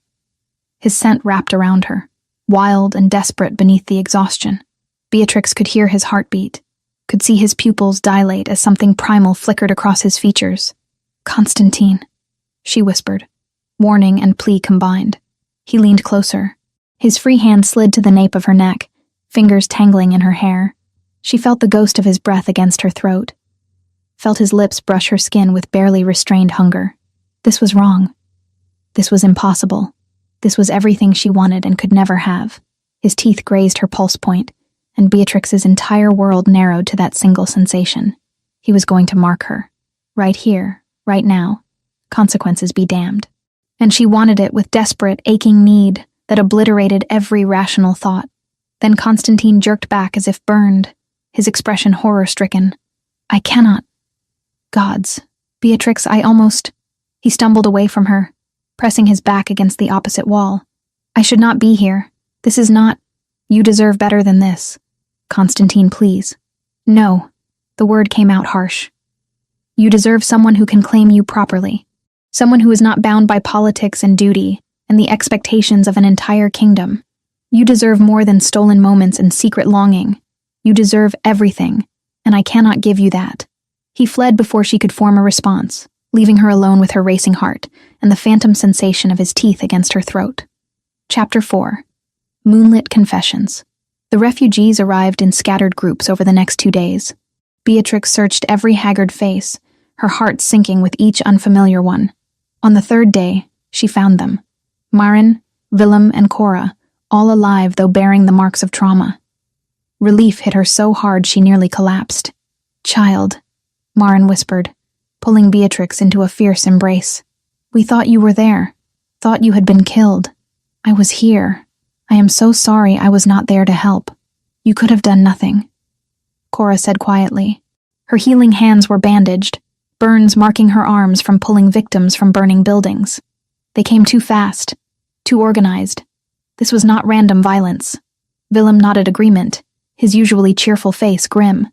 His scent wrapped around her, wild and desperate beneath the exhaustion. Beatrix could hear his heartbeat, could see his pupils dilate as something primal flickered across his features. "Constantine," she whispered, warning and plea combined. He leaned closer. His free hand slid to the nape of her neck, fingers tangling in her hair. She felt the ghost of his breath against her throat, felt his lips brush her skin with barely restrained hunger. This was wrong. This was impossible. This was everything she wanted and could never have. His teeth grazed her pulse point, and Beatrix's entire world narrowed to that single sensation. He was going to mark her. Right here, right now. Consequences be damned. And she wanted it with desperate, aching need that obliterated every rational thought. Then Constantine jerked back as if burned, his expression horror-stricken. "I cannot. Gods. Beatrix, I almost—" He stumbled away from her, pressing his back against the opposite wall. "I should not be here. This is not— You deserve better than this. Constantine, please." "No." The word came out harsh. "You deserve someone who can claim you properly. Someone who is not bound by politics and duty and the expectations of an entire kingdom. You deserve more than stolen moments and secret longing. You deserve everything, and I cannot give you that." He fled before she could form a response, leaving her alone with her racing heart and the phantom sensation of his teeth against her throat. Chapter 4. Moonlit Confessions. The refugees arrived in scattered groups over the next 2 days. Beatrix searched every haggard face, her heart sinking with each unfamiliar one. On the 3rd day, she found them. Maren, Willem, and Cora, all alive though bearing the marks of trauma. Relief hit her so hard she nearly collapsed. "Child," Maren whispered, pulling Beatrix into a fierce embrace. "We thought you were there, thought you had been killed. I was here. I am so sorry I was not there to help. You could have done nothing," Cora said quietly. Her healing hands were bandaged, burns marking her arms from pulling victims from burning buildings. They came too fast, too organized. This was not random violence. Willem nodded agreement, his usually cheerful face grim.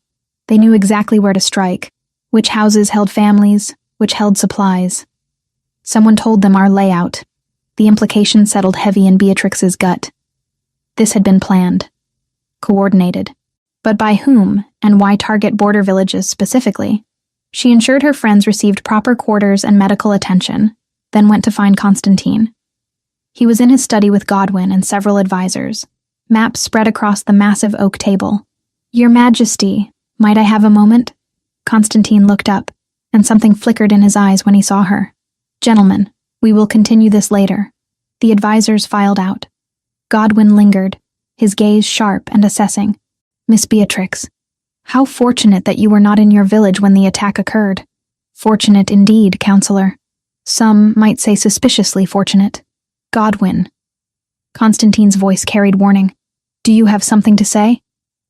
They knew exactly where to strike, which houses held families, which held supplies. Someone told them our layout. The implication settled heavy in Beatrix's gut. This had been planned, coordinated. But by whom, and why target border villages specifically? She ensured her friends received proper quarters and medical attention, then went to find Constantine. He was in his study with Godwin and several advisors, maps spread across the massive oak table. "Your Majesty, might I have a moment?" Constantine looked up, and something flickered in his eyes when he saw her. "Gentlemen, we will continue this later." The advisors filed out. Godwin lingered, his gaze sharp and assessing. "Miss Beatrix, how fortunate that you were not in your village when the attack occurred." "Fortunate indeed, Counselor. Some might say suspiciously fortunate." "Godwin." Constantine's voice carried warning. "Do you have something to say?"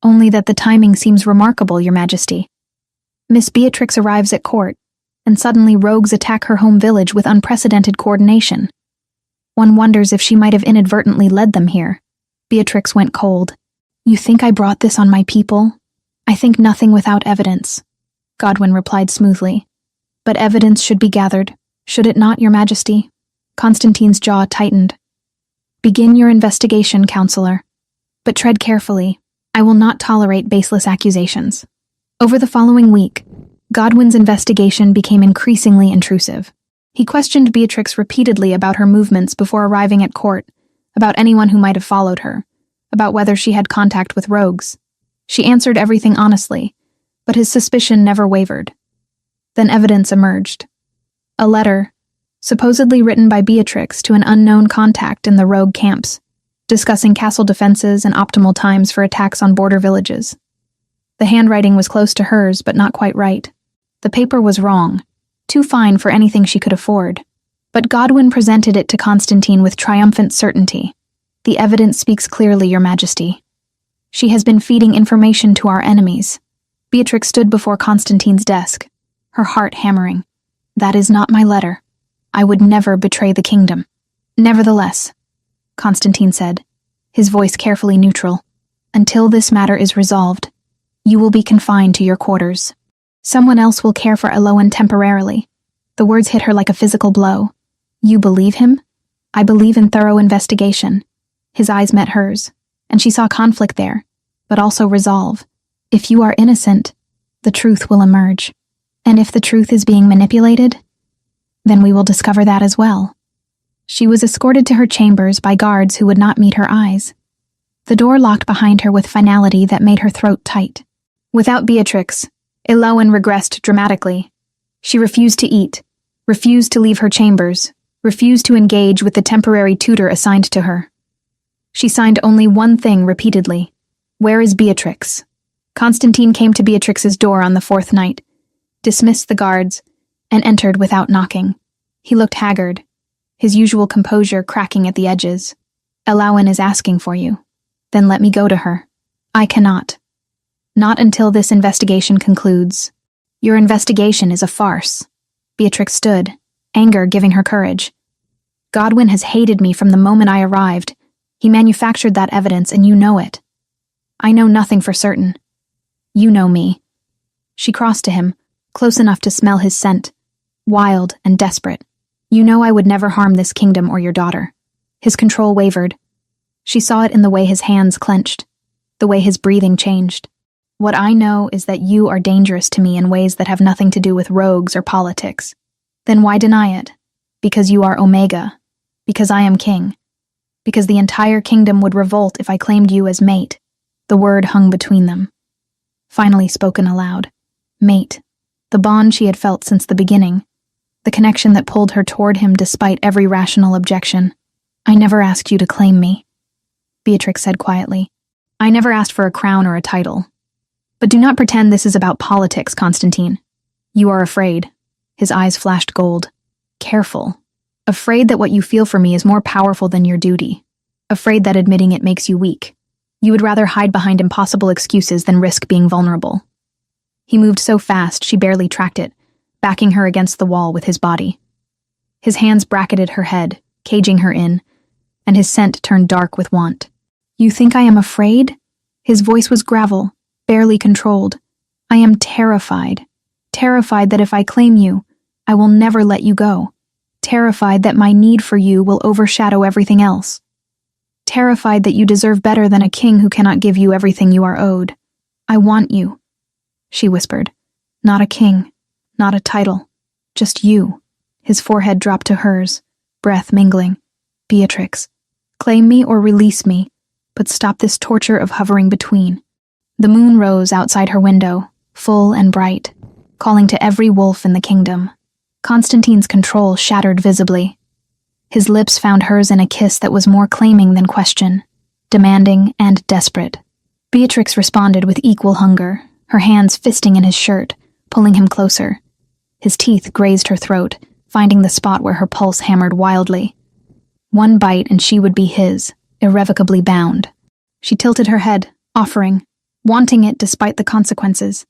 "Only that the timing seems remarkable, Your Majesty. Miss Beatrix arrives at court, and suddenly rogues attack her home village with unprecedented coordination. One wonders if she might have inadvertently led them here." Beatrix went cold. "You think I brought this on my people?" "I think nothing without evidence," Godwin replied smoothly. "But evidence should be gathered, should it not, Your Majesty?" Constantine's jaw tightened. "Begin your investigation, Counselor. But tread carefully. I will not tolerate baseless accusations." Over the following week, Godwin's investigation became increasingly intrusive. He questioned Beatrix repeatedly about her movements before arriving at court, about anyone who might have followed her, about whether she had contact with rogues. She answered everything honestly, but his suspicion never wavered. Then evidence emerged. A letter, supposedly written by Beatrix to an unknown contact in the rogue camps, discussing castle defenses and optimal times for attacks on border villages. The handwriting was close to hers, but not quite right. The paper was wrong, too fine for anything she could afford. But Godwin presented it to Constantine with triumphant certainty. "The evidence speaks clearly, Your Majesty. She has been feeding information to our enemies." Beatrix stood before Constantine's desk, her heart hammering. "That is not my letter. I would never betray the kingdom." "Nevertheless," Constantine said, his voice carefully neutral, "until this matter is resolved, you will be confined to your quarters. Someone else will care for Eloan temporarily." The words hit her like a physical blow. "You believe him?" "I believe in thorough investigation." His eyes met hers, and she saw conflict there, but also resolve. "If you are innocent, the truth will emerge. And if the truth is being manipulated, then we will discover that as well." She was escorted to her chambers by guards who would not meet her eyes. The door locked behind her with finality that made her throat tight. Without Beatrix, Eloan regressed dramatically. She refused to eat, refused to leave her chambers, refused to engage with the temporary tutor assigned to her. She signed only one thing repeatedly: "Where is Beatrix?" Constantine came to Beatrix's door on the 4th night, dismissed the guards, and entered without knocking. He looked haggard, his usual composure cracking at the edges. "Eloan is asking for you." "Then let me go to her." "I cannot. Not until this investigation concludes." "Your investigation is a farce." Beatrix stood, anger giving her courage. "Godwin has hated me from the moment I arrived. He manufactured that evidence, and you know it." "I know nothing for certain." "You know me." She crossed to him, close enough to smell his scent, wild and desperate. "You know I would never harm this kingdom or your daughter." His control wavered. She saw it in the way his hands clenched, the way his breathing changed. "What I know is that you are dangerous to me in ways that have nothing to do with rogues or politics." "Then why deny it?" Because you are Omega. Because I am king. Because the entire kingdom would revolt if I claimed you as mate. The word hung between them. Finally spoken aloud. Mate. The bond she had felt since the beginning. The connection that pulled her toward him despite every rational objection. I never asked you to claim me, Beatrix said quietly. I never asked for a crown or a title. But do not pretend this is about politics, Constantine. You are afraid. His eyes flashed gold. Careful. Afraid that what you feel for me is more powerful than your duty. Afraid that admitting it makes you weak. You would rather hide behind impossible excuses than risk being vulnerable. He moved so fast she barely tracked it, backing her against the wall with his body. His hands bracketed her head, caging her in, and his scent turned dark with want. You think I am afraid? His voice was gravel, barely controlled. I am terrified. Terrified that if I claim you, I will never let you go. Terrified that my need for you will overshadow everything else. Terrified that you deserve better than a king who cannot give you everything you are owed. I want you, she whispered. Not a king, not a title, just you. His forehead dropped to hers, breath mingling. Beatrix, claim me or release me, but stop this torture of hovering between. The moon rose outside her window, full and bright, calling to every wolf in the kingdom. Constantine's control shattered visibly. His lips found hers in a kiss that was more claiming than question, demanding and desperate. Beatrix responded with equal hunger, her hands fisting in his shirt, pulling him closer. His teeth grazed her throat, finding the spot where her pulse hammered wildly. One bite and she would be his, irrevocably bound. She tilted her head, offering, wanting it despite the consequences.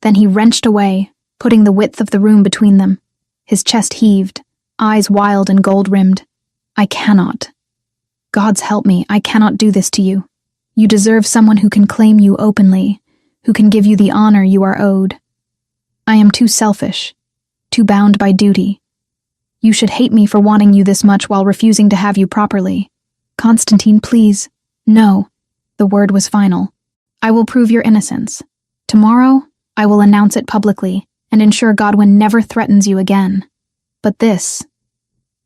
Then he wrenched away, putting the width of the room between them. His chest heaved, eyes wild and gold-rimmed. I cannot. Gods help me, I cannot do this to you. You deserve someone who can claim you openly, who can give you the honor you are owed. I am too selfish, too bound by duty. You should hate me for wanting you this much while refusing to have you properly. Constantine, please. No. The word was final. I will prove your innocence. Tomorrow, I will announce it publicly and ensure Godwin never threatens you again. But this,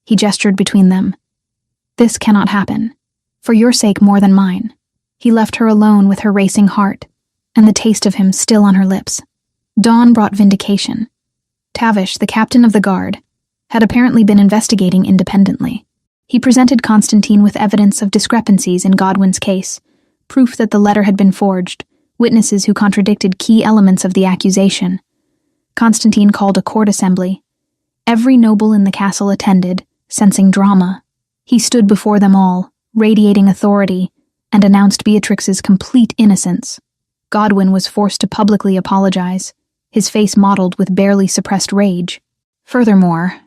he gestured between them, this cannot happen. For your sake more than mine. He left her alone with her racing heart, and the taste of him still on her lips. Dawn brought vindication. Tavish, the captain of the guard, had apparently been investigating independently. He presented Constantine with evidence of discrepancies in Godwin's case, proof that the letter had been forged, witnesses who contradicted key elements of the accusation. Constantine called a court assembly. Every noble in the castle attended, sensing drama. He stood before them all, radiating authority, and announced Beatrix's complete innocence. Godwin was forced to publicly apologize, his face mottled with barely suppressed rage. Furthermore,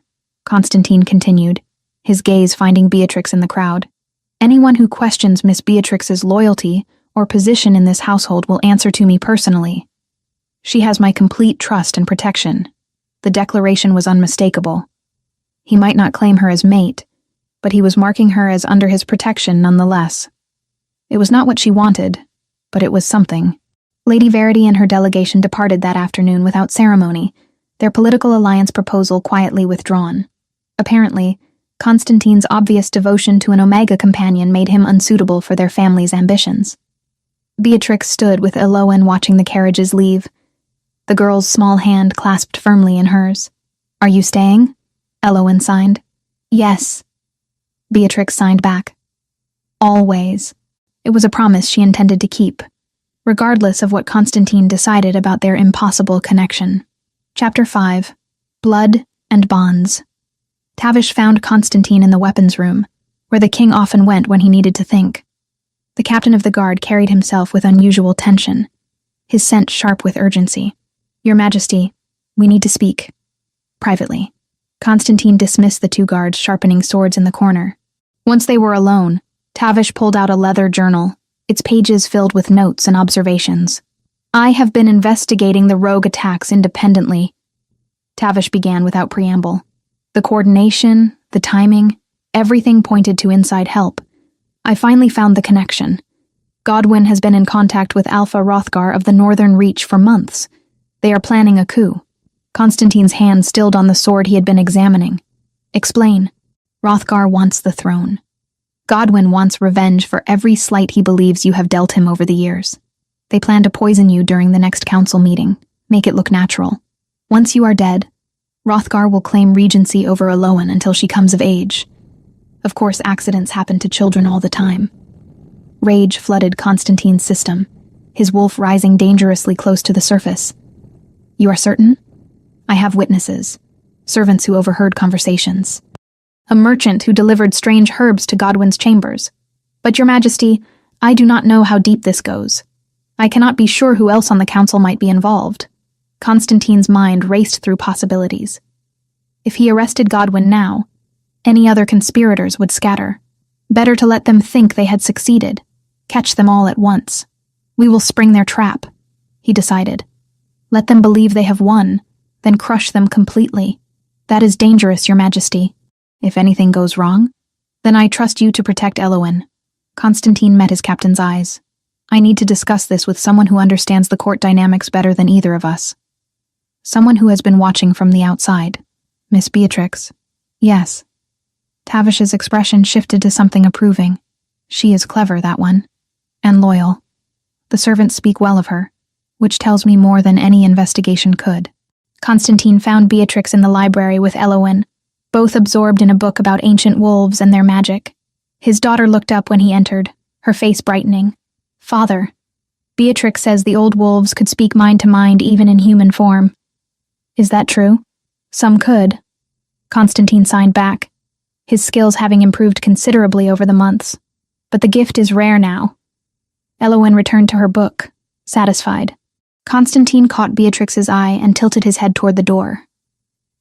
Constantine continued, his gaze finding Beatrix in the crowd, anyone who questions Miss Beatrix's loyalty or position in this household will answer to me personally. She has my complete trust and protection. The declaration was unmistakable. He might not claim her as mate, but he was marking her as under his protection nonetheless. It was not what she wanted, but it was something. Lady Verity and her delegation departed that afternoon without ceremony, their political alliance proposal quietly withdrawn. Apparently, Constantine's obvious devotion to an Omega companion made him unsuitable for their family's ambitions. Beatrix stood with Elowen watching the carriages leave. The girl's small hand clasped firmly in hers. Are you staying? Elowen signed. Yes. Beatrix signed back. Always. It was a promise she intended to keep, regardless of what Constantine decided about their impossible connection. Chapter 5. Blood and Bonds. Tavish found Constantine in the weapons room, where the king often went when he needed to think. The captain of the guard carried himself with unusual tension, his scent sharp with urgency. Your Majesty, we need to speak. Privately. Constantine dismissed the two guards sharpening swords in the corner. Once they were alone, Tavish pulled out a leather journal, its pages filled with notes and observations. I have been investigating the rogue attacks independently, Tavish began without preamble. The coordination, the timing, everything pointed to inside help. I finally found the connection. Godwin has been in contact with Alpha Hrothgar of the Northern Reach for months. They are planning a coup. Constantine's hand stilled on the sword he had been examining. Explain. Hrothgar wants the throne. Godwyn wants revenge for every slight he believes you have dealt him over the years. They plan to poison you during the next council meeting. Make it look natural. Once you are dead, Hrothgar will claim regency over Elowen until she comes of age. Of course, accidents happen to children all the time. Rage flooded Constantine's system, his wolf rising dangerously close to the surface. You are certain? I have witnesses, servants who overheard conversations. A merchant who delivered strange herbs to Godwyn's chambers. But, Your Majesty, I do not know how deep this goes. I cannot be sure who else on the council might be involved. Constantine's mind raced through possibilities. If he arrested Godwyn now, any other conspirators would scatter. Better to let them think they had succeeded. Catch them all at once. We will spring their trap, he decided. Let them believe they have won, then crush them completely. That is dangerous, Your Majesty. If anything goes wrong, then I trust you to protect Elowen. Constantine met his captain's eyes. I need to discuss this with someone who understands the court dynamics better than either of us. Someone who has been watching from the outside. Miss Beatrix. Yes. Tavish's expression shifted to something approving. She is clever, that one. And loyal. The servants speak well of her, which tells me more than any investigation could. Constantine found Beatrix in the library with Elowen, both absorbed in a book about ancient wolves and their magic. His daughter looked up when he entered, her face brightening. Father, Beatrix says the old wolves could speak mind to mind even in human form. Is that true? Some could. Constantine signed back, his skills having improved considerably over the months. But the gift is rare now. Elowen returned to her book, satisfied. Constantine caught Beatrix's eye and tilted his head toward the door.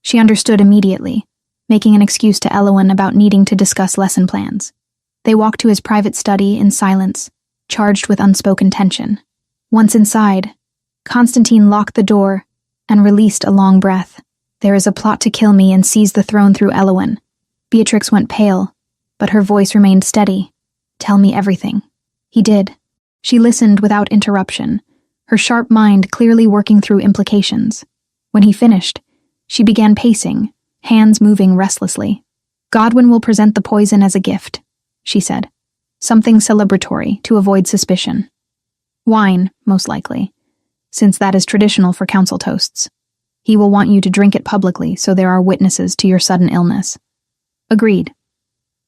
She understood immediately, making an excuse to Elowen about needing to discuss lesson plans. They walked to his private study in silence, charged with unspoken tension. Once inside, Constantine locked the door and released a long breath. There is a plot to kill me and seize the throne through Elowen. Beatrix went pale, but her voice remained steady. Tell me everything. He did. She listened without interruption, her sharp mind clearly working through implications. When he finished, she began pacing, hands moving restlessly. Godwyn will present the poison as a gift, she said. Something celebratory to avoid suspicion. Wine, most likely, since that is traditional for council toasts. He will want you to drink it publicly so there are witnesses to your sudden illness. Agreed.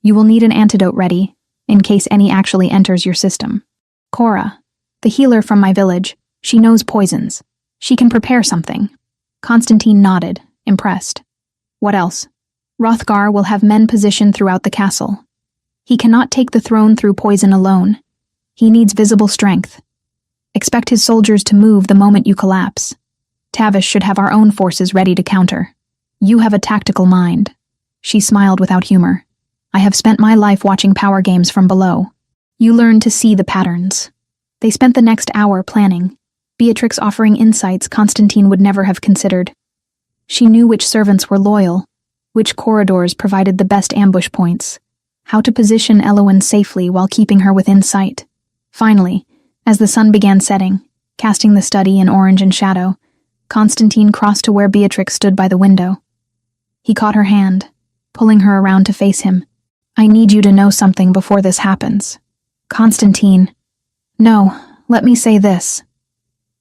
You will need an antidote ready, in case any actually enters your system. Cora, the healer from my village, she knows poisons. She can prepare something. Constantine nodded, impressed. What else? Hrothgar will have men positioned throughout the castle. He cannot take the throne through poison alone. He needs visible strength. Expect his soldiers to move the moment you collapse. Tavish should have our own forces ready to counter. You have a tactical mind. She smiled without humor. I have spent my life watching power games from below. You learn to see the patterns. They spent the next hour planning, Beatrix offering insights Constantine would never have considered. She knew which servants were loyal, which corridors provided the best ambush points, how to position Elowen safely while keeping her within sight. Finally, as the sun began setting, casting the study in orange and shadow, Constantine crossed to where Beatrix stood by the window. He caught her hand, pulling her around to face him. I need you to know something before this happens. Constantine. No, let me say this.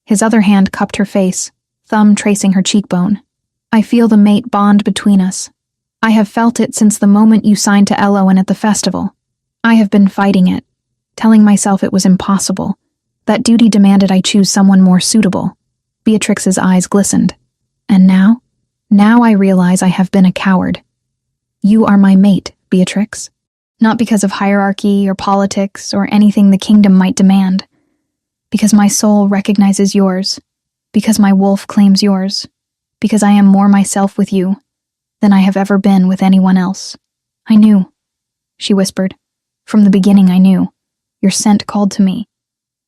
His other hand cupped her face, thumb tracing her cheekbone. I feel the mate bond between us. I have felt it since the moment you signed to Elowen at the festival. I have been fighting it, telling myself it was impossible, that duty demanded I choose someone more suitable. Beatrix's eyes glistened. And now? Now I realize I have been a coward. You are my mate, Beatrix. Not because of hierarchy or politics or anything the kingdom might demand. Because my soul recognizes yours. Because my wolf claims yours. Because I am more myself with you than I have ever been with anyone else. I knew, she whispered. From the beginning I knew. Your scent called to me.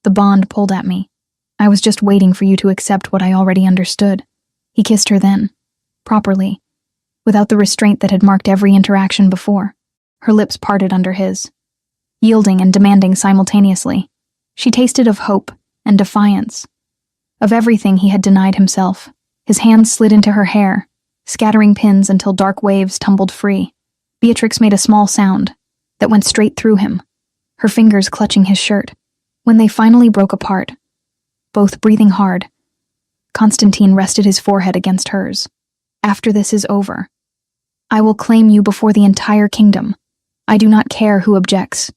The bond pulled at me. I was just waiting for you to accept what I already understood. He kissed her then, properly, without the restraint that had marked every interaction before. Her lips parted under his, yielding and demanding simultaneously. She tasted of hope and defiance, of everything he had denied himself. His hands slid into her hair, scattering pins until dark waves tumbled free. Beatrix made a small sound that went straight through him, her fingers clutching his shirt. When they finally broke apart, both breathing hard, Constantine rested his forehead against hers. After this is over, I will claim you before the entire kingdom. I do not care who objects.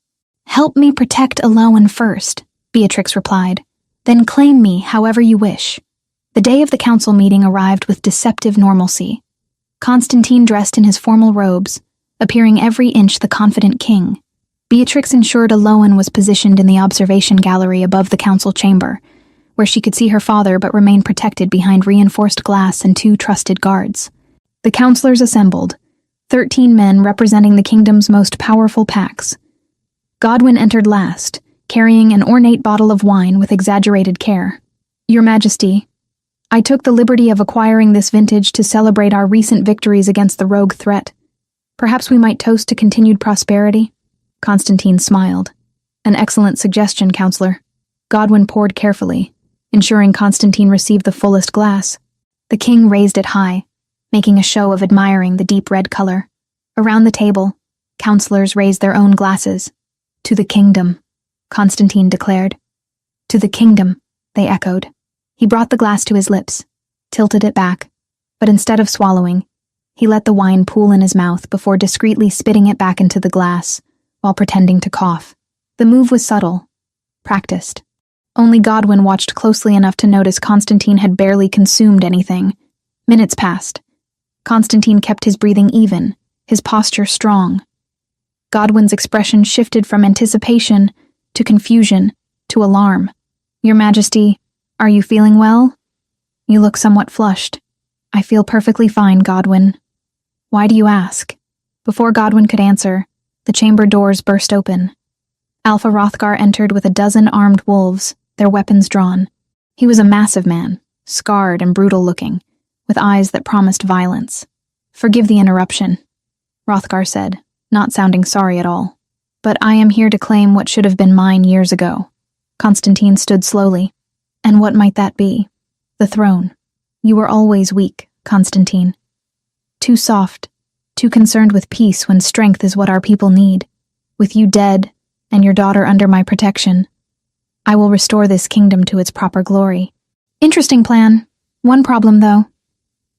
Help me protect Elowen first, Beatrix replied. Then claim me however you wish. The day of the council meeting arrived with deceptive normalcy. Constantine dressed in his formal robes, appearing every inch the confident king. Beatrix ensured Elowen was positioned in the observation gallery above the council chamber, where she could see her father but remain protected behind reinforced glass and 2 trusted guards. The counselors assembled, 13 men representing the kingdom's most powerful packs. Godwyn entered last, carrying an ornate bottle of wine with exaggerated care. Your Majesty, I took the liberty of acquiring this vintage to celebrate our recent victories against the rogue threat. Perhaps we might toast to continued prosperity? Constantine smiled. An excellent suggestion, Counselor. Godwyn poured carefully, ensuring Constantine received the fullest glass. The king raised it high, making a show of admiring the deep red color. Around the table, counselors raised their own glasses. To the kingdom, Constantine declared. To the kingdom, they echoed. He brought the glass to his lips, tilted it back, but instead of swallowing, he let the wine pool in his mouth before discreetly spitting it back into the glass, while pretending to cough. The move was subtle, practiced. Only Godwyn watched closely enough to notice Constantine had barely consumed anything. Minutes passed. Constantine kept his breathing even, his posture strong. Godwyn's expression shifted from anticipation to confusion to alarm. Your Majesty, are you feeling well? You look somewhat flushed. I feel perfectly fine, Godwyn. Why do you ask? Before Godwyn could answer, the chamber doors burst open. Alpha Hrothgar entered with a dozen armed wolves, their weapons drawn. He was a massive man, scarred and brutal-looking, with eyes that promised violence. Forgive the interruption, Hrothgar said, not sounding sorry at all. But I am here to claim what should have been mine years ago. Constantine stood slowly. And what might that be? The throne. You were always weak, Constantine. Too soft, too concerned with peace when strength is what our people need. With you dead, and your daughter under my protection, I will restore this kingdom to its proper glory. Interesting plan. One problem, though.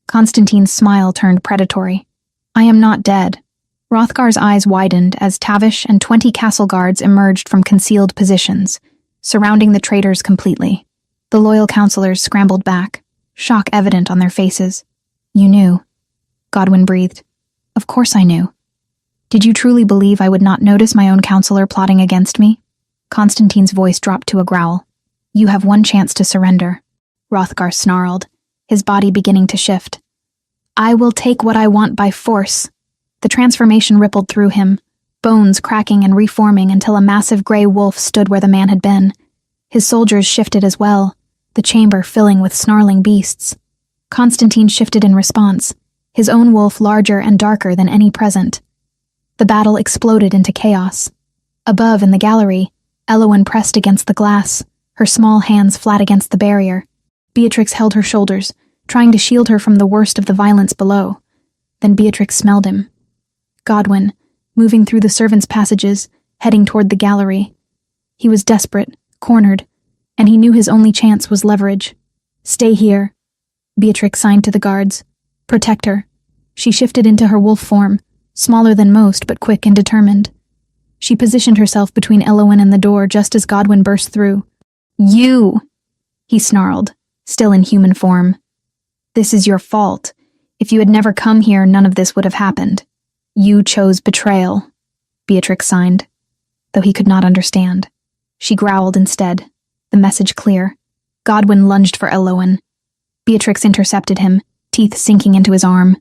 Constantine's smile turned predatory. I am not dead. Hrothgar's eyes widened as Tavish and 20 castle guards emerged from concealed positions, surrounding the traitors completely. The loyal counselors scrambled back, shock evident on their faces. You knew, Godwyn breathed. Of course I knew. Did you truly believe I would not notice my own counselor plotting against me? Constantine's voice dropped to a growl. You have one chance to surrender. Hrothgar snarled, his body beginning to shift. I will take what I want by force. The transformation rippled through him, bones cracking and reforming until a massive gray wolf stood where the man had been. His soldiers shifted as well, the chamber filling with snarling beasts. Constantine shifted in response, his own wolf larger and darker than any present. The battle exploded into chaos. Above in the gallery, Elowen pressed against the glass, her small hands flat against the barrier. Beatrix held her shoulders, trying to shield her from the worst of the violence below. Then Beatrix smelled him. Godwyn, moving through the servants' passages, heading toward the gallery. He was desperate, cornered, and he knew his only chance was leverage. Stay here. Beatrix signed to the guards. Protect her. She shifted into her wolf form, smaller than most but quick and determined. She positioned herself between Elowen and the door just as Godwyn burst through. You! He snarled, still in human form. This is your fault. If you had never come here, none of this would have happened. You chose betrayal, Beatrix signed, though he could not understand. She growled instead, the message clear. Godwyn lunged for Elowen. Beatrix intercepted him, teeth sinking into his arm.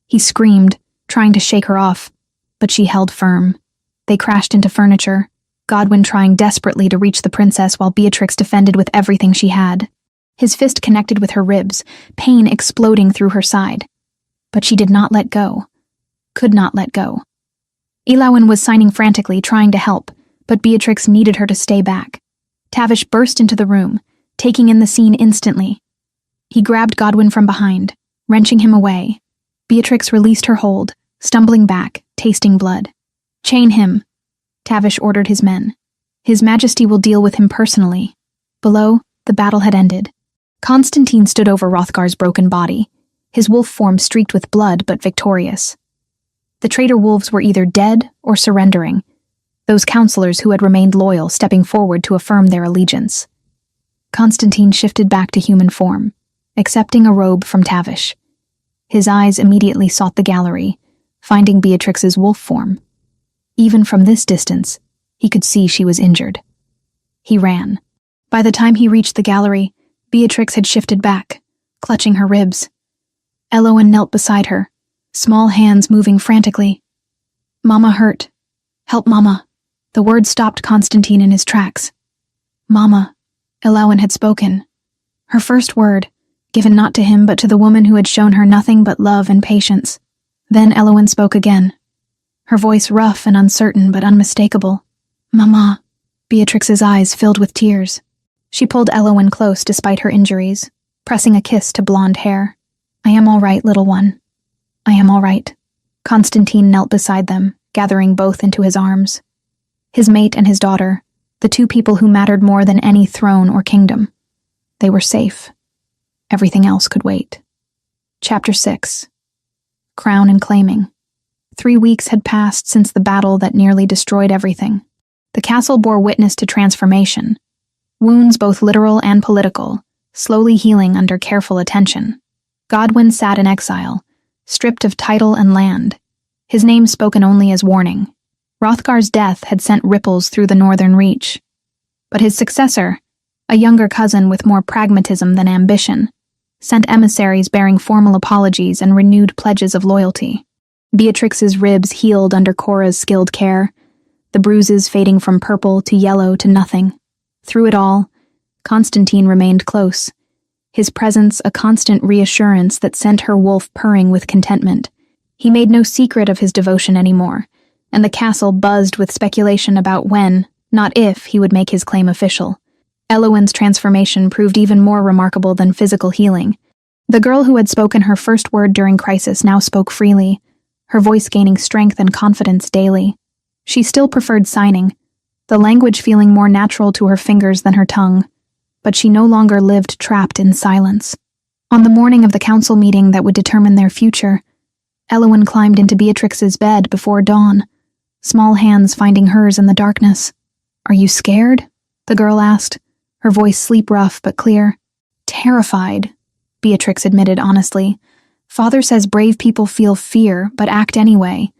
He screamed, trying to shake her off, but she held firm. They crashed into furniture, Godwyn trying desperately to reach the princess while Beatrix defended with everything she had. His fist connected with her ribs, pain exploding through her side. But she did not let go. Could not let go. Elowen was signing frantically, trying to help, but Beatrix needed her to stay back. Tavish burst into the room, taking in the scene instantly. He grabbed Godwyn from behind, wrenching him away, Beatrix released her hold, stumbling back, tasting blood. "Chain him," Tavish ordered his men. "His Majesty will deal with him personally." Below, the battle had ended. Constantine stood over Hrothgar's broken body, his wolf form streaked with blood but victorious. The traitor wolves were either dead or surrendering, those counselors who had remained loyal stepping forward to affirm their allegiance. Constantine shifted back to human form, accepting a robe from Tavish. His eyes immediately sought the gallery, finding Beatrix's wolf form. Even from this distance, he could see she was injured. He ran. By the time he reached the gallery, Beatrix had shifted back, clutching her ribs. Elowen knelt beside her, small hands moving frantically. "Mama hurt. Help Mama." The word stopped Constantine in his tracks. "Mama," Elowen had spoken. Her first word, given not to him but to the woman who had shown her nothing but love and patience. Then Elowen spoke again, her voice rough and uncertain but unmistakable. "Mama." Beatrix's eyes filled with tears. She pulled Elowen close despite her injuries, pressing a kiss to blonde hair. "I am all right, little one. I am all right." Constantine knelt beside them, gathering both into his arms. His mate and his daughter, the two people who mattered more than any throne or kingdom. They were safe. Everything else could wait. Chapter 6. Crown and Claiming. 3 weeks had passed since the battle that nearly destroyed everything. The castle bore witness to transformation. Wounds both literal and political, slowly healing under careful attention. Godwyn sat in exile, stripped of title and land, his name spoken only as warning. Hrothgar's death had sent ripples through the northern reach. But his successor, a younger cousin with more pragmatism than ambition, sent emissaries bearing formal apologies and renewed pledges of loyalty. Beatrix's ribs healed under Cora's skilled care, the bruises fading from purple to yellow to nothing. Through it all, Constantine remained close, his presence a constant reassurance that sent her wolf purring with contentment. He made no secret of his devotion anymore, and the castle buzzed with speculation about when, not if, he would make his claim official. Elowen's transformation proved even more remarkable than physical healing. The girl who had spoken her first word during crisis now spoke freely, her voice gaining strength and confidence daily. She still preferred signing, the language feeling more natural to her fingers than her tongue, but she no longer lived trapped in silence. On the morning of the council meeting that would determine their future, Elowen climbed into Beatrix's bed before dawn, small hands finding hers in the darkness. "Are you scared?" the girl asked, her voice sleep-rough but clear. "Terrified," Beatrix admitted honestly. "Father says brave people feel fear, but act anyway."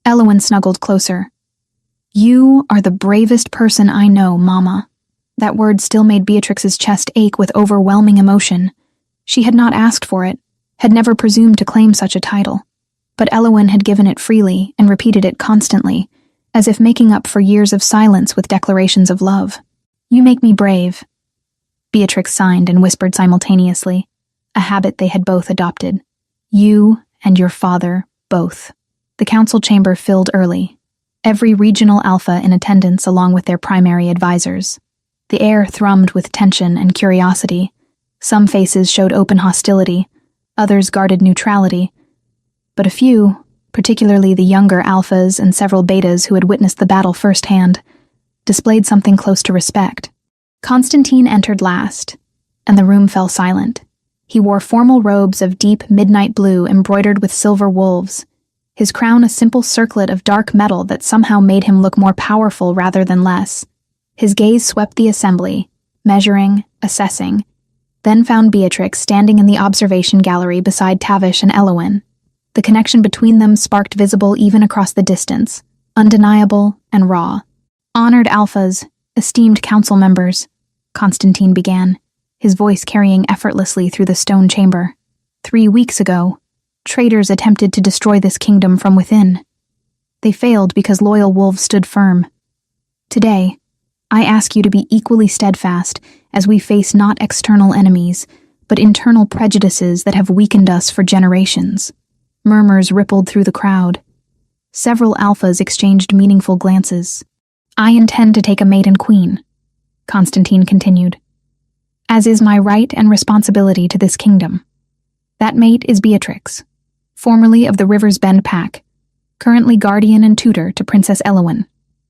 Elowen snuggled closer. "You are the bravest person I know, Mama." That word still made Beatrix's chest ache with overwhelming emotion. She had not asked for it, had never presumed to claim such a title. But Elowen had given it freely and repeated it constantly, as if making up for years of silence with declarations of love. "You make me brave." Beatrix signed and whispered simultaneously, a habit they had both adopted. "You and your father, both." The council chamber filled early, every regional alpha in attendance along with their primary advisors. The air thrummed with tension and curiosity. Some faces showed open hostility, others guarded neutrality. But a few, particularly the younger alphas and several betas who had witnessed the battle firsthand, displayed something close to respect. Constantine entered last, and the room fell silent. He wore formal robes of deep midnight blue embroidered with silver wolves, his crown a simple circlet of dark metal that somehow made him look more powerful rather than less. His gaze swept the assembly, measuring, assessing, then found Beatrix standing in the observation gallery beside Tavish and Elowen. The connection between them sparked visible even across the distance, undeniable and raw. "Honored alphas, esteemed council members," Constantine began, his voice carrying effortlessly through the stone chamber. 3 weeks ago, traitors attempted to destroy this kingdom from within. They failed because loyal wolves stood firm. Today, I ask you to be equally steadfast as we face not external enemies, but internal prejudices that have weakened us for generations. Murmurs rippled through the crowd. Several alphas exchanged meaningful glances. "I intend to take a maiden queen," Constantine continued, "as is my right and responsibility to this kingdom. That mate is Beatrix. formerly of the River's Bend Pack, currently guardian and tutor to Princess Elowen.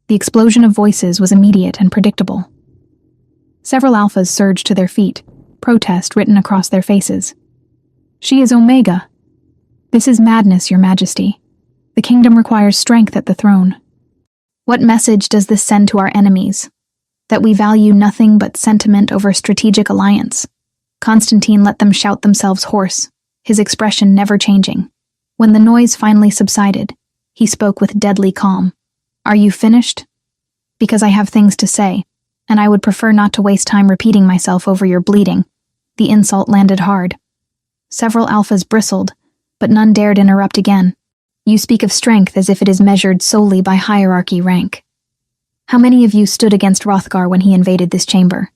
The explosion of voices was immediate and predictable. Several alphas surged to their feet, protest written across their faces. "She is Omega." "This is madness, Your Majesty. The kingdom requires strength at the throne." "What message does this send to our enemies? That we value nothing but sentiment over strategic alliance?" Constantine let them shout themselves hoarse, his expression never changing. When the noise finally subsided, he spoke with deadly calm. "Are you finished?" "Because I have things to say, and I would prefer not to waste time repeating myself over your bleeding." The insult landed hard. Several alphas bristled, but none dared interrupt again. "You speak of strength as if it is measured solely by hierarchy rank. How many of you stood against Hrothgar when he invaded this chamber?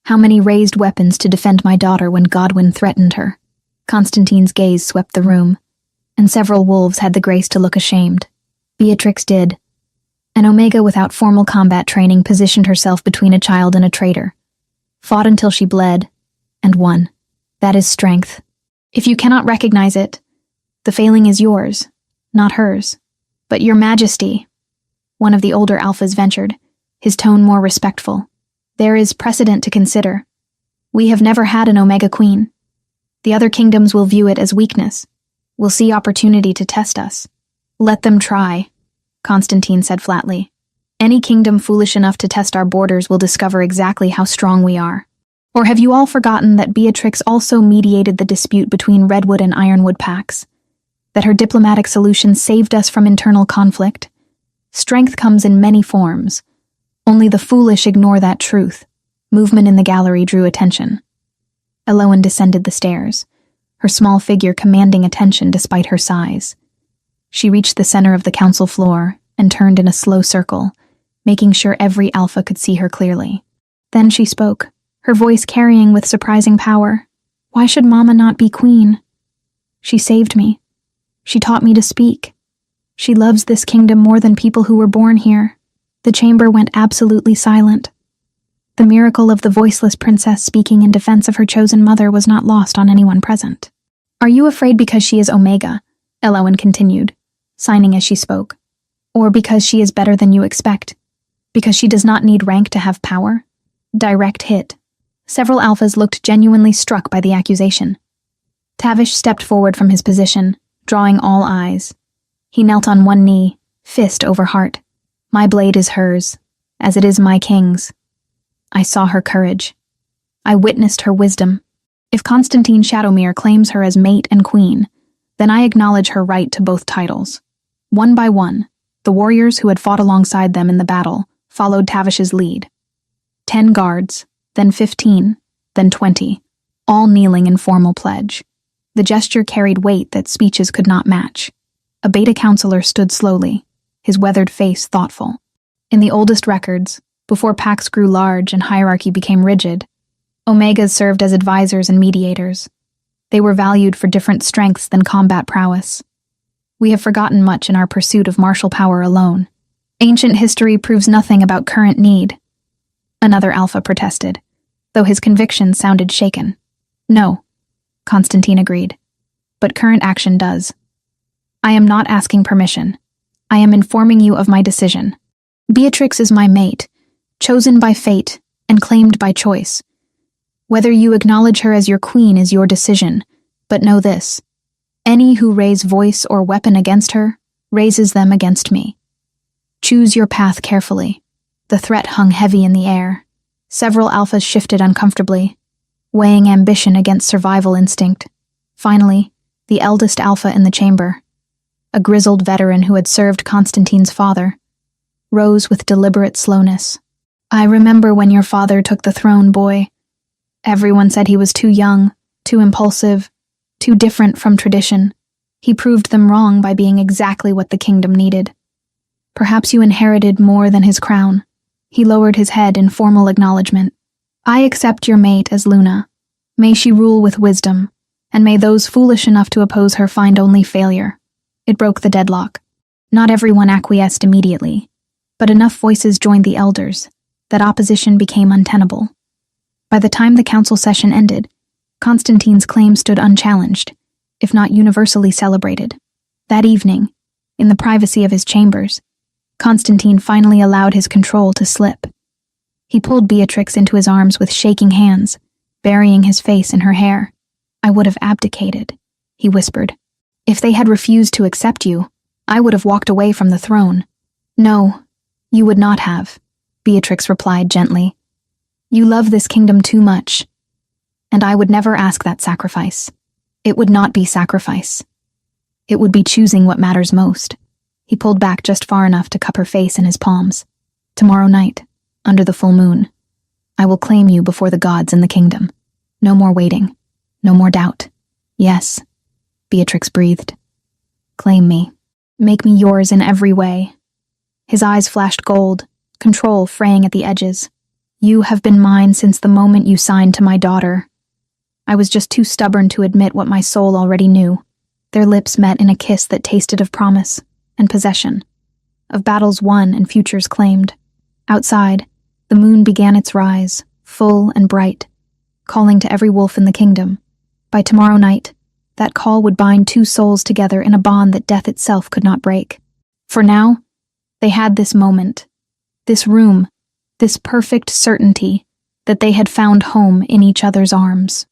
How many raised weapons to defend my daughter when Godwyn threatened her?" Constantine's gaze swept the room, and several wolves had the grace to look ashamed. Beatrix did. An Omega without formal combat training positioned herself between a child and a traitor, fought until she bled, and won. That is strength. If you cannot recognize it, the failing is yours, not hers. "But Your Majesty," one of the older alphas ventured, his tone more respectful, "there is precedent to consider. We have never had an Omega Queen. The other kingdoms will view it as weakness, will see opportunity to test us." "Let them try," Constantine said flatly. "Any kingdom foolish enough to test our borders will discover exactly how strong we are. Or have you all forgotten that Beatrix also mediated the dispute between Redwood and Ironwood packs? That her diplomatic solution saved us from internal conflict? Strength comes in many forms. Only the foolish ignore that truth." Movement in the gallery drew attention. Elowen descended the stairs, her small figure commanding attention despite her size. She reached the center of the council floor and turned in a slow circle, making sure every alpha could see her clearly. Then she spoke, her voice carrying with surprising power. "Why should Mama not be queen? She saved me. She taught me to speak. She loves this kingdom more than people who were born here." The chamber went absolutely silent. The miracle of the voiceless princess speaking in defense of her chosen mother was not lost on anyone present. "Are you afraid because she is Omega?" Elowen continued, signing as she spoke. "Or because she is better than you expect? Because she does not need rank to have power?" Direct hit. Several alphas looked genuinely struck by the accusation. Tavish stepped forward from his position, drawing all eyes. He knelt on one knee, fist over heart. "My blade is hers, as it is my king's. I saw her courage. I witnessed her wisdom. If Constantine Shadowmere claims her as mate and queen, then I acknowledge her right to both titles." One by one, the warriors who had fought alongside them in the battle followed Tavish's lead. 10 guards, then 15, then 20, all kneeling in formal pledge. The gesture carried weight that speeches could not match. A beta counselor stood slowly, his weathered face thoughtful. In the oldest records, before packs grew large and hierarchy became rigid, Omegas served as advisors and mediators. They were valued for different strengths than combat prowess. We have forgotten much in our pursuit of martial power alone. Ancient history proves nothing about current need. Another alpha protested, though his convictions sounded shaken. "No," Constantine agreed, "but current action does. I am not asking permission. I am informing you of my decision. Beatrix is my mate, chosen by fate and claimed by choice. Whether you acknowledge her as your queen is your decision, but know this: any who raise voice or weapon against her raises them against me. Choose your path carefully." The threat hung heavy in the air. Several alphas shifted uncomfortably, weighing ambition against survival instinct. Finally, the eldest alpha in the chamber, a grizzled veteran who had served Constantine's father, rose with deliberate slowness. "I remember when your father took the throne, boy. Everyone said he was too young, too impulsive, too different from tradition. He proved them wrong by being exactly what the kingdom needed. Perhaps you inherited more than his crown." He lowered his head in formal acknowledgement. "I accept your mate as Luna. May she rule with wisdom, and may those foolish enough to oppose her find only failure." It broke the deadlock. Not everyone acquiesced immediately, but enough voices joined the elders that opposition became untenable. By the time the council session ended, Constantine's claim stood unchallenged. if not universally celebrated. That evening, in the privacy of his chambers, Constantine finally allowed his control to slip. He pulled Beatrix into his arms with shaking hands, burying his face in her hair. "I would have abdicated," he whispered. "If they had refused to accept you, I would have walked away from the throne." "No, you would not have," Beatrix replied gently. "You love this kingdom too much, and I would never ask that sacrifice. It would not be sacrifice. It would be choosing what matters most." He pulled back just far enough to cup her face in his palms. "Tomorrow night, under the full moon, I will claim you before the gods in the kingdom. No more waiting. No more doubt." "Yes," Beatrix breathed. "Claim me. Make me yours in every way." His eyes flashed gold, control fraying at the edges. "You have been mine since the moment you signed to my daughter." I was just too stubborn to admit what my soul already knew. Their lips met in a kiss that tasted of promise and possession, of battles won and futures claimed. Outside, the moon began its rise, full and bright, calling to every wolf in the kingdom. By tomorrow night, that call would bind two souls together in a bond that death itself could not break. For now, they had this moment, this room, this perfect certainty that they had found home in each other's arms.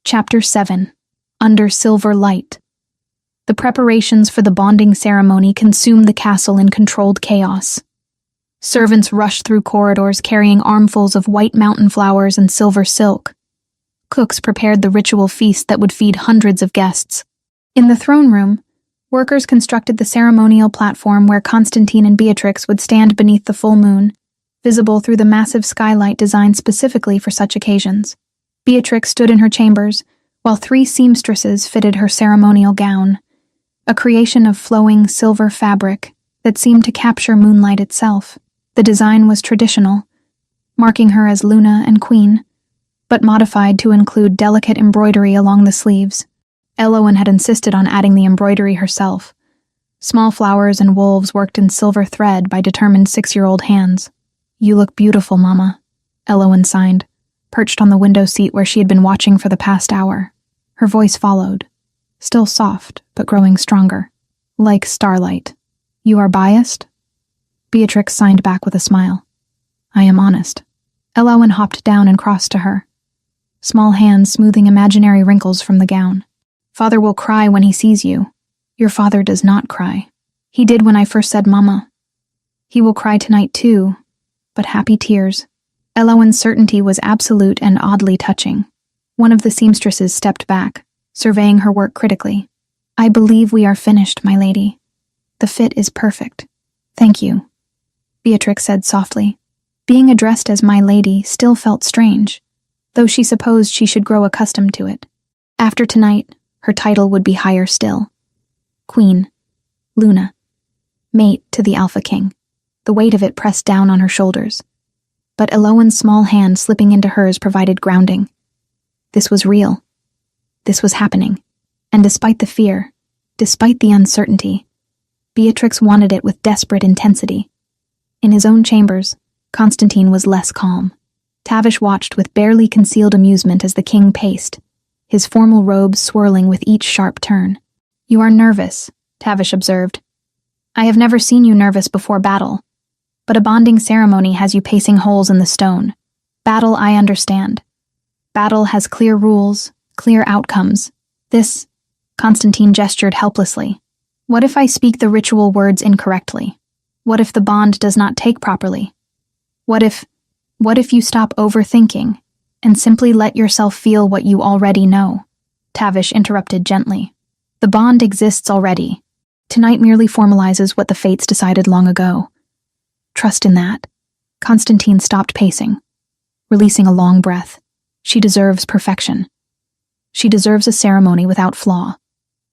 Chapter 7. Under Silver Light. The preparations for the bonding ceremony consumed the castle in controlled chaos. Servants rushed through corridors carrying armfuls of white mountain flowers and silver silk. Cooks prepared the ritual feast that would feed hundreds of guests. In the throne room, workers constructed the ceremonial platform where Constantine and Beatrix would stand beneath the full moon, visible through the massive skylight designed specifically for such occasions. Beatrix stood in her chambers, while 3 seamstresses fitted her ceremonial gown, a creation of flowing silver fabric that seemed to capture moonlight itself. The design was traditional, marking her as Luna and Queen, but modified to include delicate embroidery along the sleeves. Elowen had insisted on adding the embroidery herself. Small flowers and wolves worked in silver thread by determined 6-year-old hands. "You look beautiful, Mama," Elowen signed, perched on the window seat where she had been watching for the past hour. Her voice followed, still soft, but growing stronger. "Like starlight. You are biased?" Beatrix signed back with a smile. "I am honest." Elowen hopped down and crossed to her, small hands smoothing imaginary wrinkles from the gown. "Father will cry when he sees you." "Your father does not cry. He did when I first said Mama. He will cry tonight too, but happy tears." Elowen's certainty was absolute and oddly touching. One of the seamstresses stepped back, surveying her work critically. "I believe we are finished, my lady. The fit is perfect. Thank you," Beatrix said softly. Being addressed as my lady still felt strange, though she supposed she should grow accustomed to it. After tonight, her title would be higher still. Queen, Luna, mate to the Alpha King. The weight of it pressed down on her shoulders. But Elowen's small hand slipping into hers provided grounding. This was real. This was happening. And despite the fear, despite the uncertainty, Beatrix wanted it with desperate intensity. In his own chambers, Constantine was less calm. Tavish watched with barely concealed amusement as the king paced, his formal robes swirling with each sharp turn. "You are nervous," Tavish observed. "I have never seen you nervous before battle, but a bonding ceremony has you pacing holes in the stone. Battle, I understand. Battle has clear rules, clear outcomes. This..." Constantine gestured helplessly. "What if I speak the ritual words incorrectly? What if the bond does not take properly? What if you stop overthinking and simply let yourself feel what you already know?" Tavish interrupted gently. "The bond exists already. Tonight merely formalizes what the fates decided long ago. Trust in that." Constantine stopped pacing, releasing a long breath. "She deserves perfection. She deserves a ceremony without flaw,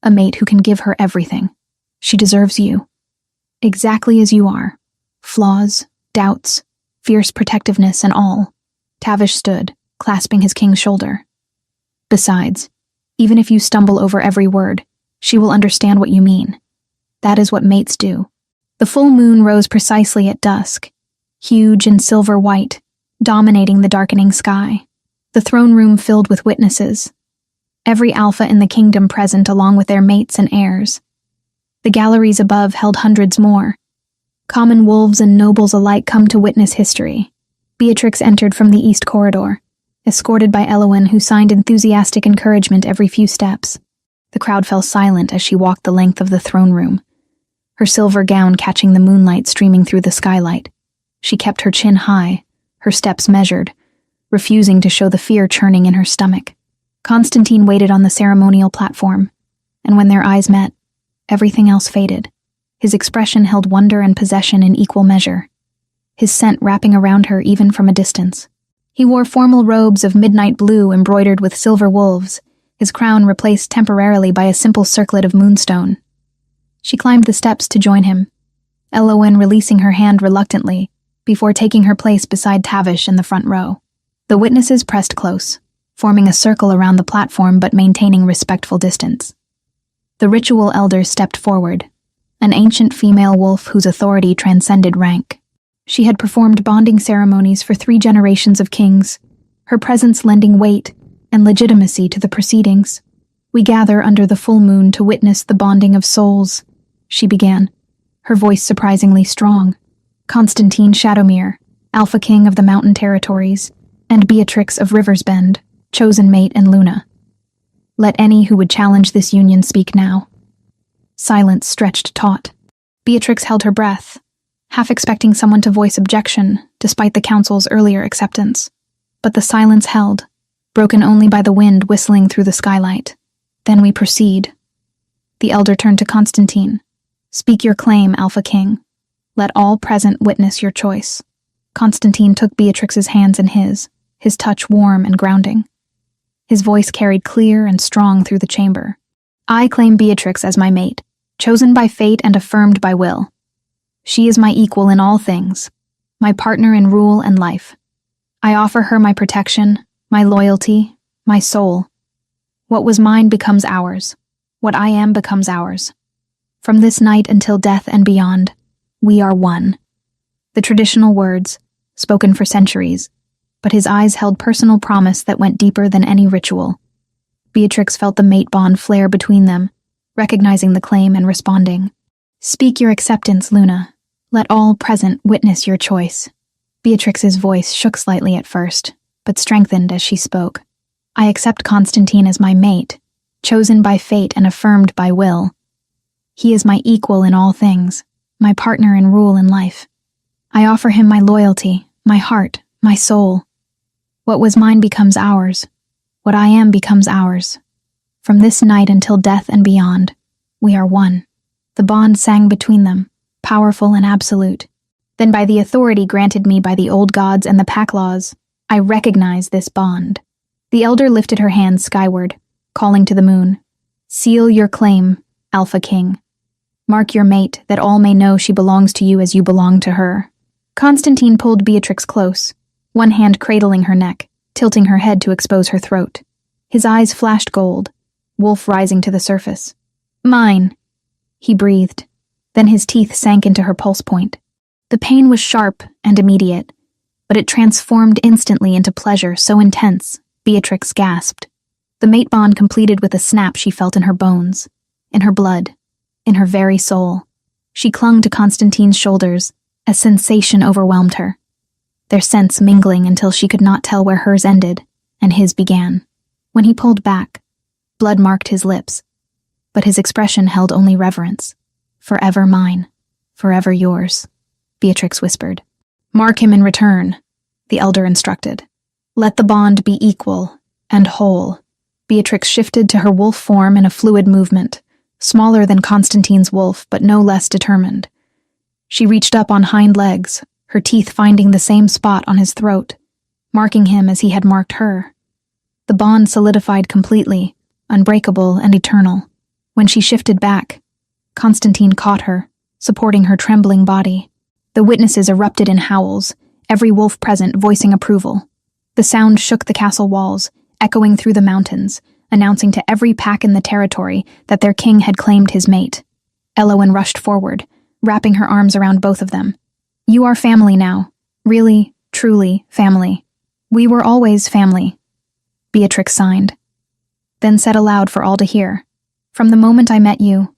a mate who can give her everything. She deserves you, exactly as you are. Flaws, doubts, fierce protectiveness, and all." Tavish stood, clasping his king's shoulder. "Besides, even if you stumble over every word, she will understand what you mean. That is what mates do." The full moon rose precisely at dusk, huge and silver white, dominating the darkening sky. The throne room filled with witnesses. every alpha in the kingdom present along with their mates and heirs. The galleries above held hundreds more. Common wolves and nobles alike come to witness history. Beatrix entered from the east corridor, escorted by Elowen, who signed enthusiastic encouragement every few steps. The crowd fell silent as she walked the length of the throne room, her silver gown catching the moonlight streaming through the skylight. She kept her chin high, her steps measured, refusing to show the fear churning in her stomach. Constantine waited on the ceremonial platform, and when their eyes met, everything else faded. His expression held wonder and possession in equal measure, his scent wrapping around her even from a distance. He wore formal robes of midnight blue embroidered with silver wolves, his crown replaced temporarily by a simple circlet of moonstone. She climbed the steps to join him, Elowen releasing her hand reluctantly before taking her place beside Tavish in the front row. The witnesses pressed close, forming a circle around the platform but maintaining respectful distance. The ritual elder stepped forward, an ancient female wolf whose authority transcended rank. She had performed bonding ceremonies for 3 generations of kings, her presence lending weight and legitimacy to the proceedings. "We gather under the full moon to witness the bonding of souls," she began, her voice surprisingly strong. "Constantine Shadowmere, Alpha King of the Mountain Territories, and Beatrix of Riversbend, chosen mate and Luna. Let any who would challenge this union speak now." Silence stretched taut. Beatrix held her breath, half expecting someone to voice objection, despite the council's earlier acceptance. But the silence held, broken only by the wind whistling through the skylight. "Then we proceed." The elder turned to Constantine. "Speak your claim, Alpha King. Let all present witness your choice." Constantine took Beatrix's hands in his touch warm and grounding. His voice carried clear and strong through the chamber. "I claim Beatrix as my mate, chosen by fate and affirmed by will. She is my equal in all things, my partner in rule and life. I offer her my protection, my loyalty, my soul. What was mine becomes ours. What I am becomes ours. From this night until death and beyond, we are one." The traditional words, spoken for centuries, but his eyes held personal promise that went deeper than any ritual. Beatrix felt the mate bond flare between them, recognizing the claim and responding. "Speak your acceptance, Luna. Let all present witness your choice." Beatrix's voice shook slightly at first, but strengthened as she spoke. "I accept Constantine as my mate, chosen by fate and affirmed by will. He is my equal in all things, my partner in rule and life. I offer him my loyalty, my heart, my soul. What was mine becomes ours. What I am becomes ours. From this night until death and beyond, we are one." The bond sang between them, powerful and absolute. "Then by the authority granted me by the old gods and the pack laws, I recognize this bond." The elder lifted her hands skyward, calling to the moon. "Seal your claim, Alpha King. Mark your mate, that all may know she belongs to you as you belong to her." Constantine pulled Beatrix close, one hand cradling her neck, tilting her head to expose her throat. His eyes flashed gold, wolf rising to the surface. "Mine," he breathed. Then his teeth sank into her pulse point. The pain was sharp and immediate, but it transformed instantly into pleasure so intense, Beatrix gasped. The mate bond completed with a snap she felt in her bones, in her blood, in her very soul. She clung to Constantine's shoulders. A sensation overwhelmed her, their scents mingling until she could not tell where hers ended and his began. When he pulled back, blood marked his lips, but his expression held only reverence. "Forever mine, forever yours," Beatrix whispered. "Mark him in return," the elder instructed. "Let the bond be equal and whole." Beatrix shifted to her wolf form in a fluid movement, smaller than Constantine's wolf but no less determined. She reached up on hind legs, her teeth finding the same spot on his throat, marking him as he had marked her. The bond solidified completely, unbreakable and eternal. When she shifted back, Constantine caught her, supporting her trembling body. The witnesses erupted in howls, every wolf present voicing approval. The sound shook the castle walls, echoing through the mountains, announcing to every pack in the territory that their king had claimed his mate. Elowen rushed forward, wrapping her arms around both of them. "You are family now. Really, truly family. We were always family." Beatrix signed. then said aloud for all to hear, "From the moment I met you,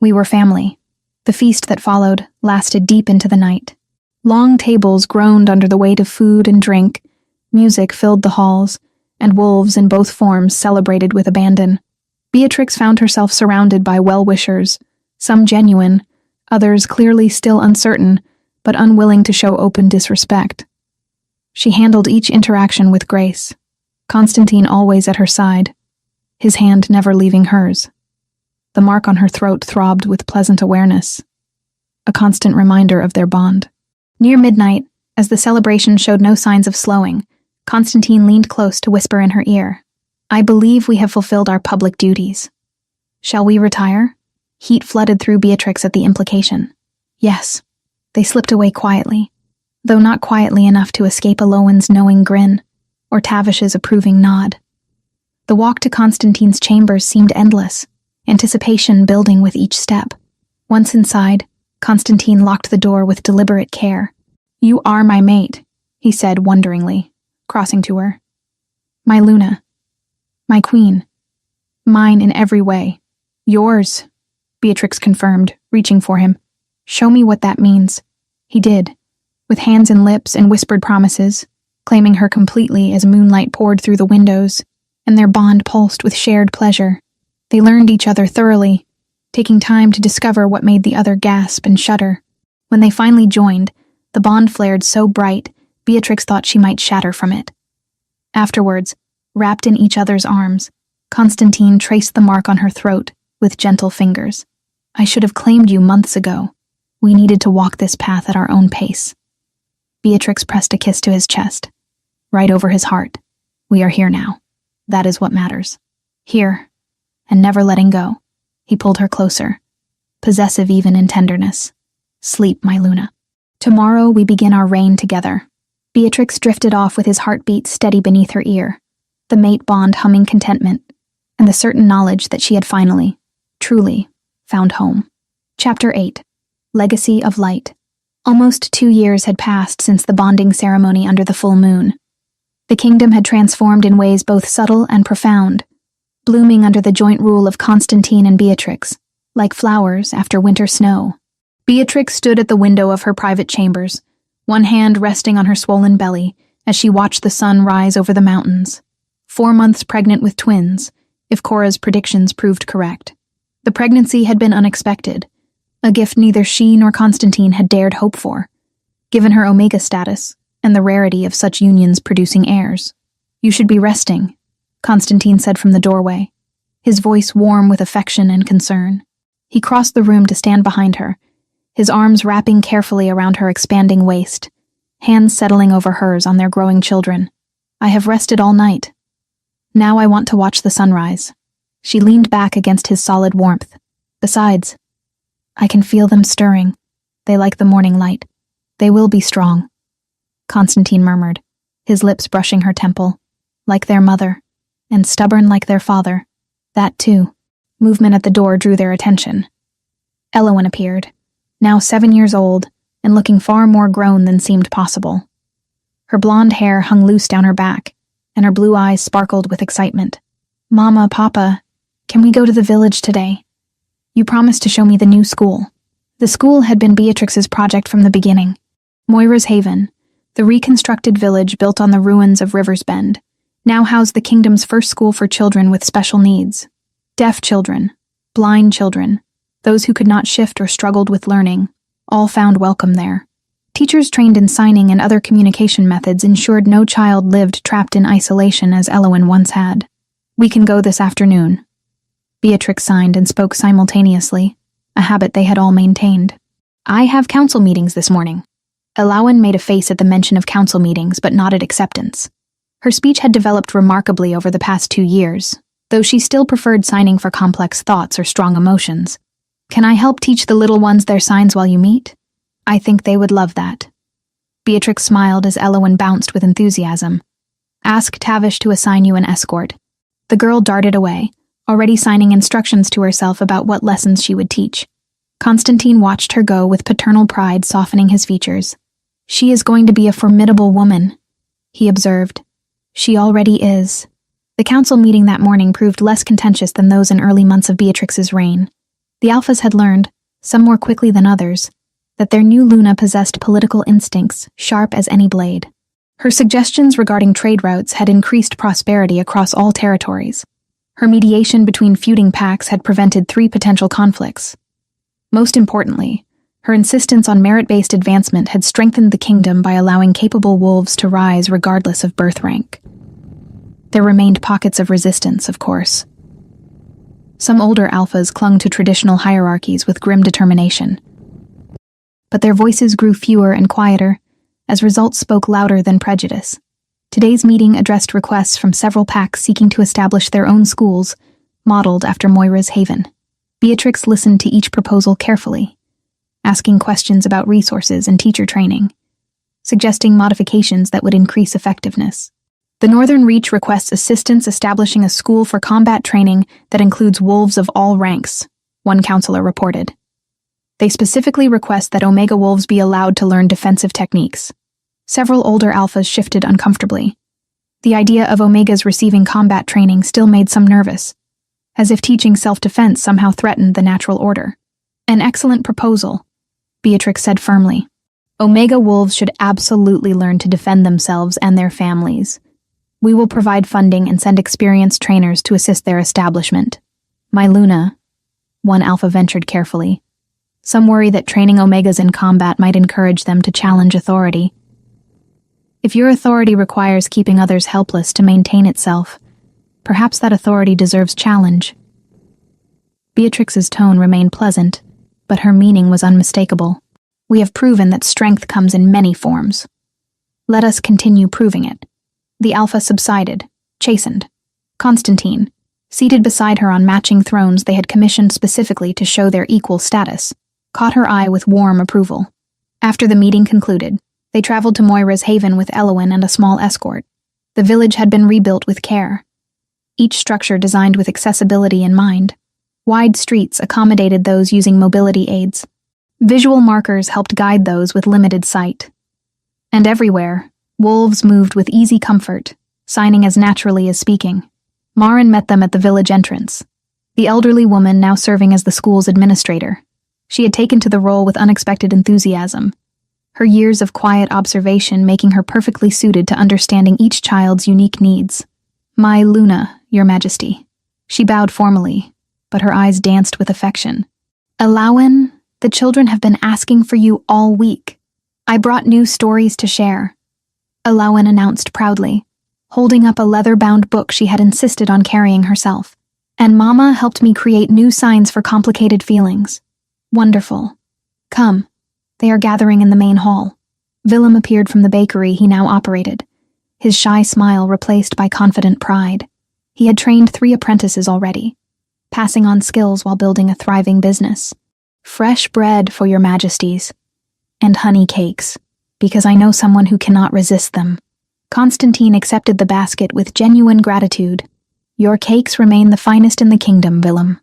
we were family." The feast that followed lasted deep into the night. Long tables groaned under the weight of food and drink, music filled the halls, and wolves in both forms celebrated with abandon. Beatrix found herself surrounded by well-wishers, some genuine, others clearly still uncertain, but unwilling to show open disrespect. She handled each interaction with grace, Constantine always at her side, his hand never leaving hers. The mark on her throat throbbed with pleasant awareness, a constant reminder of their bond. Near midnight, as the celebration showed no signs of slowing, Constantine leaned close to whisper in her ear, "I believe we have fulfilled our public duties. Shall we retire?" Heat flooded through Beatrix at the implication. Yes. They slipped away quietly, though not quietly enough to escape Elowen's knowing grin, or Tavish's approving nod. The walk to Constantine's chambers seemed endless, anticipation building with each step. Once inside, Constantine locked the door with deliberate care. "You are my mate," he said wonderingly, crossing to her. "My Luna. My queen. Mine in every way. Yours," Beatrix confirmed, reaching for him. "Show me what that means." He did, with hands and lips and whispered promises, claiming her completely as moonlight poured through the windows, and their bond pulsed with shared pleasure. They learned each other thoroughly, taking time to discover what made the other gasp and shudder. When they finally joined, the bond flared so bright, Beatrix thought she might shatter from it. Afterwards, wrapped in each other's arms, Constantine traced the mark on her throat with gentle fingers. "I should have claimed you months ago. We needed to walk this path at our own pace." Beatrix pressed a kiss to his chest, right over his heart. "We are here now. That is what matters. Here, and never letting go." He pulled her closer, possessive even in tenderness. "Sleep, my Luna. Tomorrow we begin our reign together." Beatrix drifted off with his heartbeat steady beneath her ear, the mate bond humming contentment, and the certain knowledge that she had finally, truly, found home. Chapter 8. Legacy of Light. Almost 2 years had passed since the bonding ceremony under the full moon. The kingdom had transformed in ways both subtle and profound, blooming under the joint rule of Constantine and Beatrix, like flowers after winter snow. Beatrix stood at the window of her private chambers, one hand resting on her swollen belly as she watched the sun rise over the mountains. 4 months pregnant with twins, if Cora's predictions proved correct. The pregnancy had been unexpected, a gift neither she nor Constantine had dared hope for, given her Omega status and the rarity of such unions producing heirs. "You should be resting," Constantine said from the doorway, his voice warm with affection and concern. He crossed the room to stand behind her, his arms wrapping carefully around her expanding waist, hands settling over hers on their growing children. "I have rested all night. Now I want to watch the sunrise." She leaned back against his solid warmth. "Besides, I can feel them stirring. They like the morning light. They will be strong," Constantine murmured, his lips brushing her temple. "Like their mother, and stubborn like their father. That too." Movement at the door drew their attention. Elowen appeared, now 7 years old, and looking far more grown than seemed possible. Her blonde hair hung loose down her back, and her blue eyes sparkled with excitement. "Mama, Papa, can we go to the village today? You promised to show me the new school." The school had been Beatrix's project from the beginning. Moira's Haven, the reconstructed village built on the ruins of River's Bend, now housed the kingdom's first school for children with special needs. Deaf children, blind children, those who could not shift or struggled with learning, all found welcome there. Teachers trained in signing and other communication methods ensured no child lived trapped in isolation as Elowen once had. "We can go this afternoon." Beatrix signed and spoke simultaneously, a habit they had all maintained. "I have council meetings this morning." Elowen made a face at the mention of council meetings but nodded acceptance. Her speech had developed remarkably over the past 2 years, though she still preferred signing for complex thoughts or strong emotions. "Can I help teach the little ones their signs while you meet? I think they would love that." Beatrix smiled as Elowen bounced with enthusiasm. "Ask Tavish to assign you an escort." The girl darted away, already signing instructions to herself about what lessons she would teach. Constantine watched her go with paternal pride softening his features. "She is going to be a formidable woman," he observed. "She already is." The council meeting that morning proved less contentious than those in early months of Beatrix's reign. The Alphas had learned, some more quickly than others, that their new Luna possessed political instincts sharp as any blade. Her suggestions regarding trade routes had increased prosperity across all territories. Her mediation between feuding pacts had prevented 3 potential conflicts. Most importantly, her insistence on merit-based advancement had strengthened the kingdom by allowing capable wolves to rise regardless of birth rank. There remained pockets of resistance, of course. Some older Alphas clung to traditional hierarchies with grim determination. But their voices grew fewer and quieter, as results spoke louder than prejudice. Today's meeting addressed requests from several pacts seeking to establish their own schools, modeled after Moira's Haven. Beatrix listened to each proposal carefully, asking questions about resources and teacher training, suggesting modifications that would increase effectiveness. The Northern Reach requests assistance establishing a school for combat training that includes wolves of all ranks, one counselor reported. They specifically request that Omega wolves be allowed to learn defensive techniques. Several older Alphas shifted uncomfortably. The idea of Omegas receiving combat training still made some nervous, as if teaching self-defense somehow threatened the natural order. An excellent proposal, Beatrix said firmly. Omega wolves should absolutely learn to defend themselves and their families. We will provide funding and send experienced trainers to assist their establishment. My Luna, one Alpha ventured carefully. Some worry that training Omegas in combat might encourage them to challenge authority. If your authority requires keeping others helpless to maintain itself, perhaps that authority deserves challenge. Beatrix's tone remained pleasant, but her meaning was unmistakable. We have proven that strength comes in many forms. Let us continue proving it. The Alpha subsided, chastened. Constantine, seated beside her on matching thrones they had commissioned specifically to show their equal status, caught her eye with warm approval. After the meeting concluded, they traveled to Moira's Haven with Elowen and a small escort. The village had been rebuilt with care, each structure designed with accessibility in mind. Wide streets accommodated those using mobility aids. Visual markers helped guide those with limited sight. And everywhere, wolves moved with easy comfort, signing as naturally as speaking. Marin met them at the village entrance, the elderly woman now serving as the school's administrator. She had taken to the role with unexpected enthusiasm, her years of quiet observation making her perfectly suited to understanding each child's unique needs. My Luna, Your Majesty. She bowed formally, but her eyes danced with affection. Elowen, the children have been asking for you all week. I brought new stories to share, Elowen announced proudly, holding up a leather-bound book she had insisted on carrying herself. And Mama helped me create new signs for complicated feelings. Wonderful. Come. They are gathering in the main hall. Willem appeared from the bakery he now operated, his shy smile replaced by confident pride. He had trained 3 apprentices already, passing on skills while building a thriving business. Fresh bread for your majesties. And honey cakes, because I know someone who cannot resist them. Constantine accepted the basket with genuine gratitude. Your cakes remain the finest in the kingdom, Willem.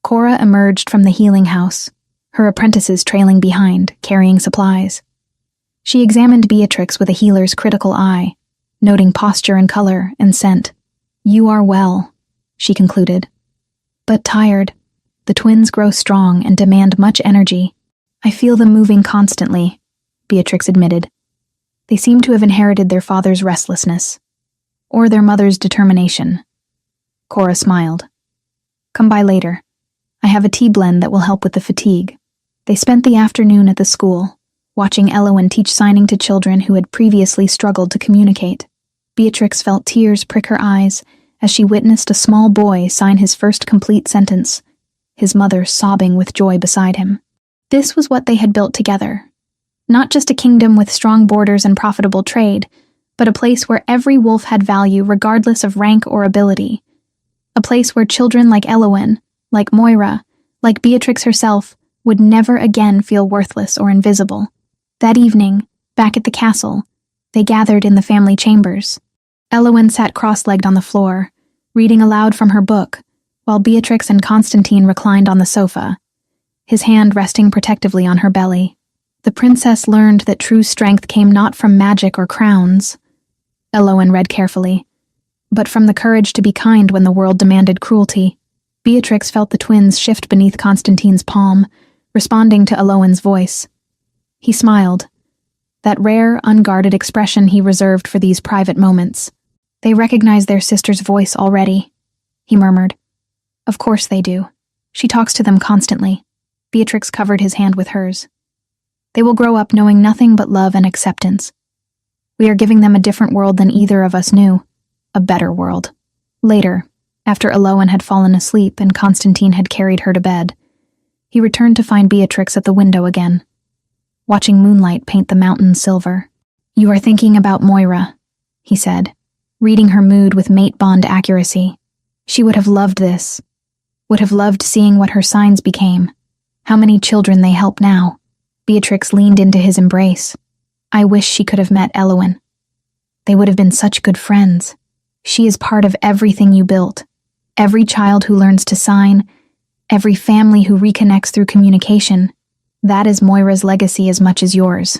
Cora emerged from the healing house, her apprentices trailing behind, carrying supplies. She examined Beatrix with a healer's critical eye, noting posture and color and scent. You are well, she concluded. But tired. The twins grow strong and demand much energy. I feel them moving constantly, Beatrix admitted. They seem to have inherited their father's restlessness, or their mother's determination. Cora smiled. Come by later. I have a tea blend that will help with the fatigue. They spent the afternoon at the school, watching Elowen teach signing to children who had previously struggled to communicate. Beatrix felt tears prick her eyes as she witnessed a small boy sign his first complete sentence, his mother sobbing with joy beside him. This was what they had built together. Not just a kingdom with strong borders and profitable trade, but a place where every wolf had value regardless of rank or ability. A place where children like Elowen, like Moira, like Beatrix herself, would never again feel worthless or invisible. That evening, back at the castle, they gathered in the family chambers. Elowen sat cross-legged on the floor, reading aloud from her book, while Beatrix and Constantine reclined on the sofa, his hand resting protectively on her belly. The princess learned that true strength came not from magic or crowns. Elowen read carefully, but from the courage to be kind when the world demanded cruelty. Beatrix felt the twins shift beneath Constantine's palm, responding to Aloin's voice. He smiled, that rare, unguarded expression he reserved for these private moments. They recognize their sister's voice already, he murmured. Of course they do. She talks to them constantly. Beatrix covered his hand with hers. They will grow up knowing nothing but love and acceptance. We are giving them a different world than either of us knew. A better world. Later, after Aloin had fallen asleep and Constantine had carried her to bed, he returned to find Beatrix at the window again, watching moonlight paint the mountains silver. You are thinking about Moira, he said, reading her mood with mate-bond accuracy. She would have loved this, would have loved seeing what her signs became, how many children they help now. Beatrix leaned into his embrace. I wish she could have met Eloin. They would have been such good friends. She is part of everything you built. Every child who learns to sign, every family who reconnects through communication. That is Moira's legacy as much as yours.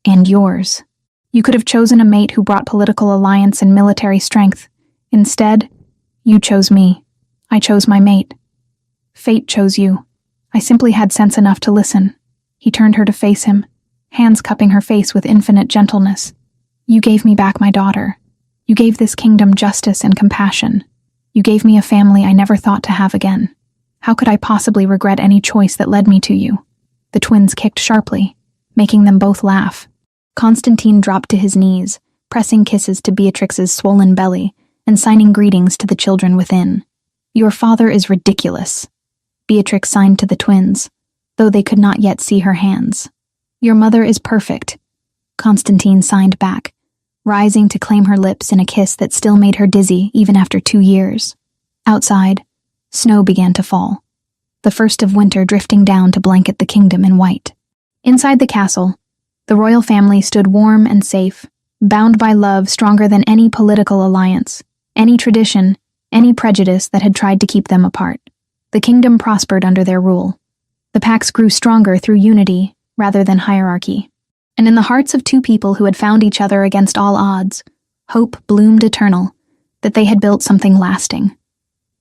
And yours. You could have chosen a mate who brought political alliance and military strength. Instead, you chose me. I chose my mate. Fate chose you. I simply had sense enough to listen. He turned her to face him, hands cupping her face with infinite gentleness. You gave me back my daughter. You gave this kingdom justice and compassion. You gave me a family I never thought to have again. How could I possibly regret any choice that led me to you? The twins kicked sharply, making them both laugh. Constantine dropped to his knees, pressing kisses to Beatrix's swollen belly and signing greetings to the children within. Your father is ridiculous. Beatrix signed to the twins, though they could not yet see her hands. Your mother is perfect. Constantine signed back, rising to claim her lips in a kiss that still made her dizzy even after 2 years. Outside, snow began to fall, the first of winter drifting down to blanket the kingdom in white. Inside the castle, the royal family stood warm and safe, bound by love stronger than any political alliance, any tradition, any prejudice that had tried to keep them apart. The kingdom prospered under their rule. The Pax grew stronger through unity rather than hierarchy. And in the hearts of two people who had found each other against all odds, hope bloomed eternal, that they had built something lasting,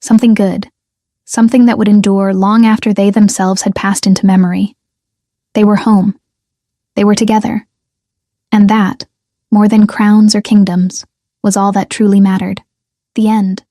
something good, something that would endure long after they themselves had passed into memory. They were home. They were together. And that, more than crowns or kingdoms, was all that truly mattered. The end.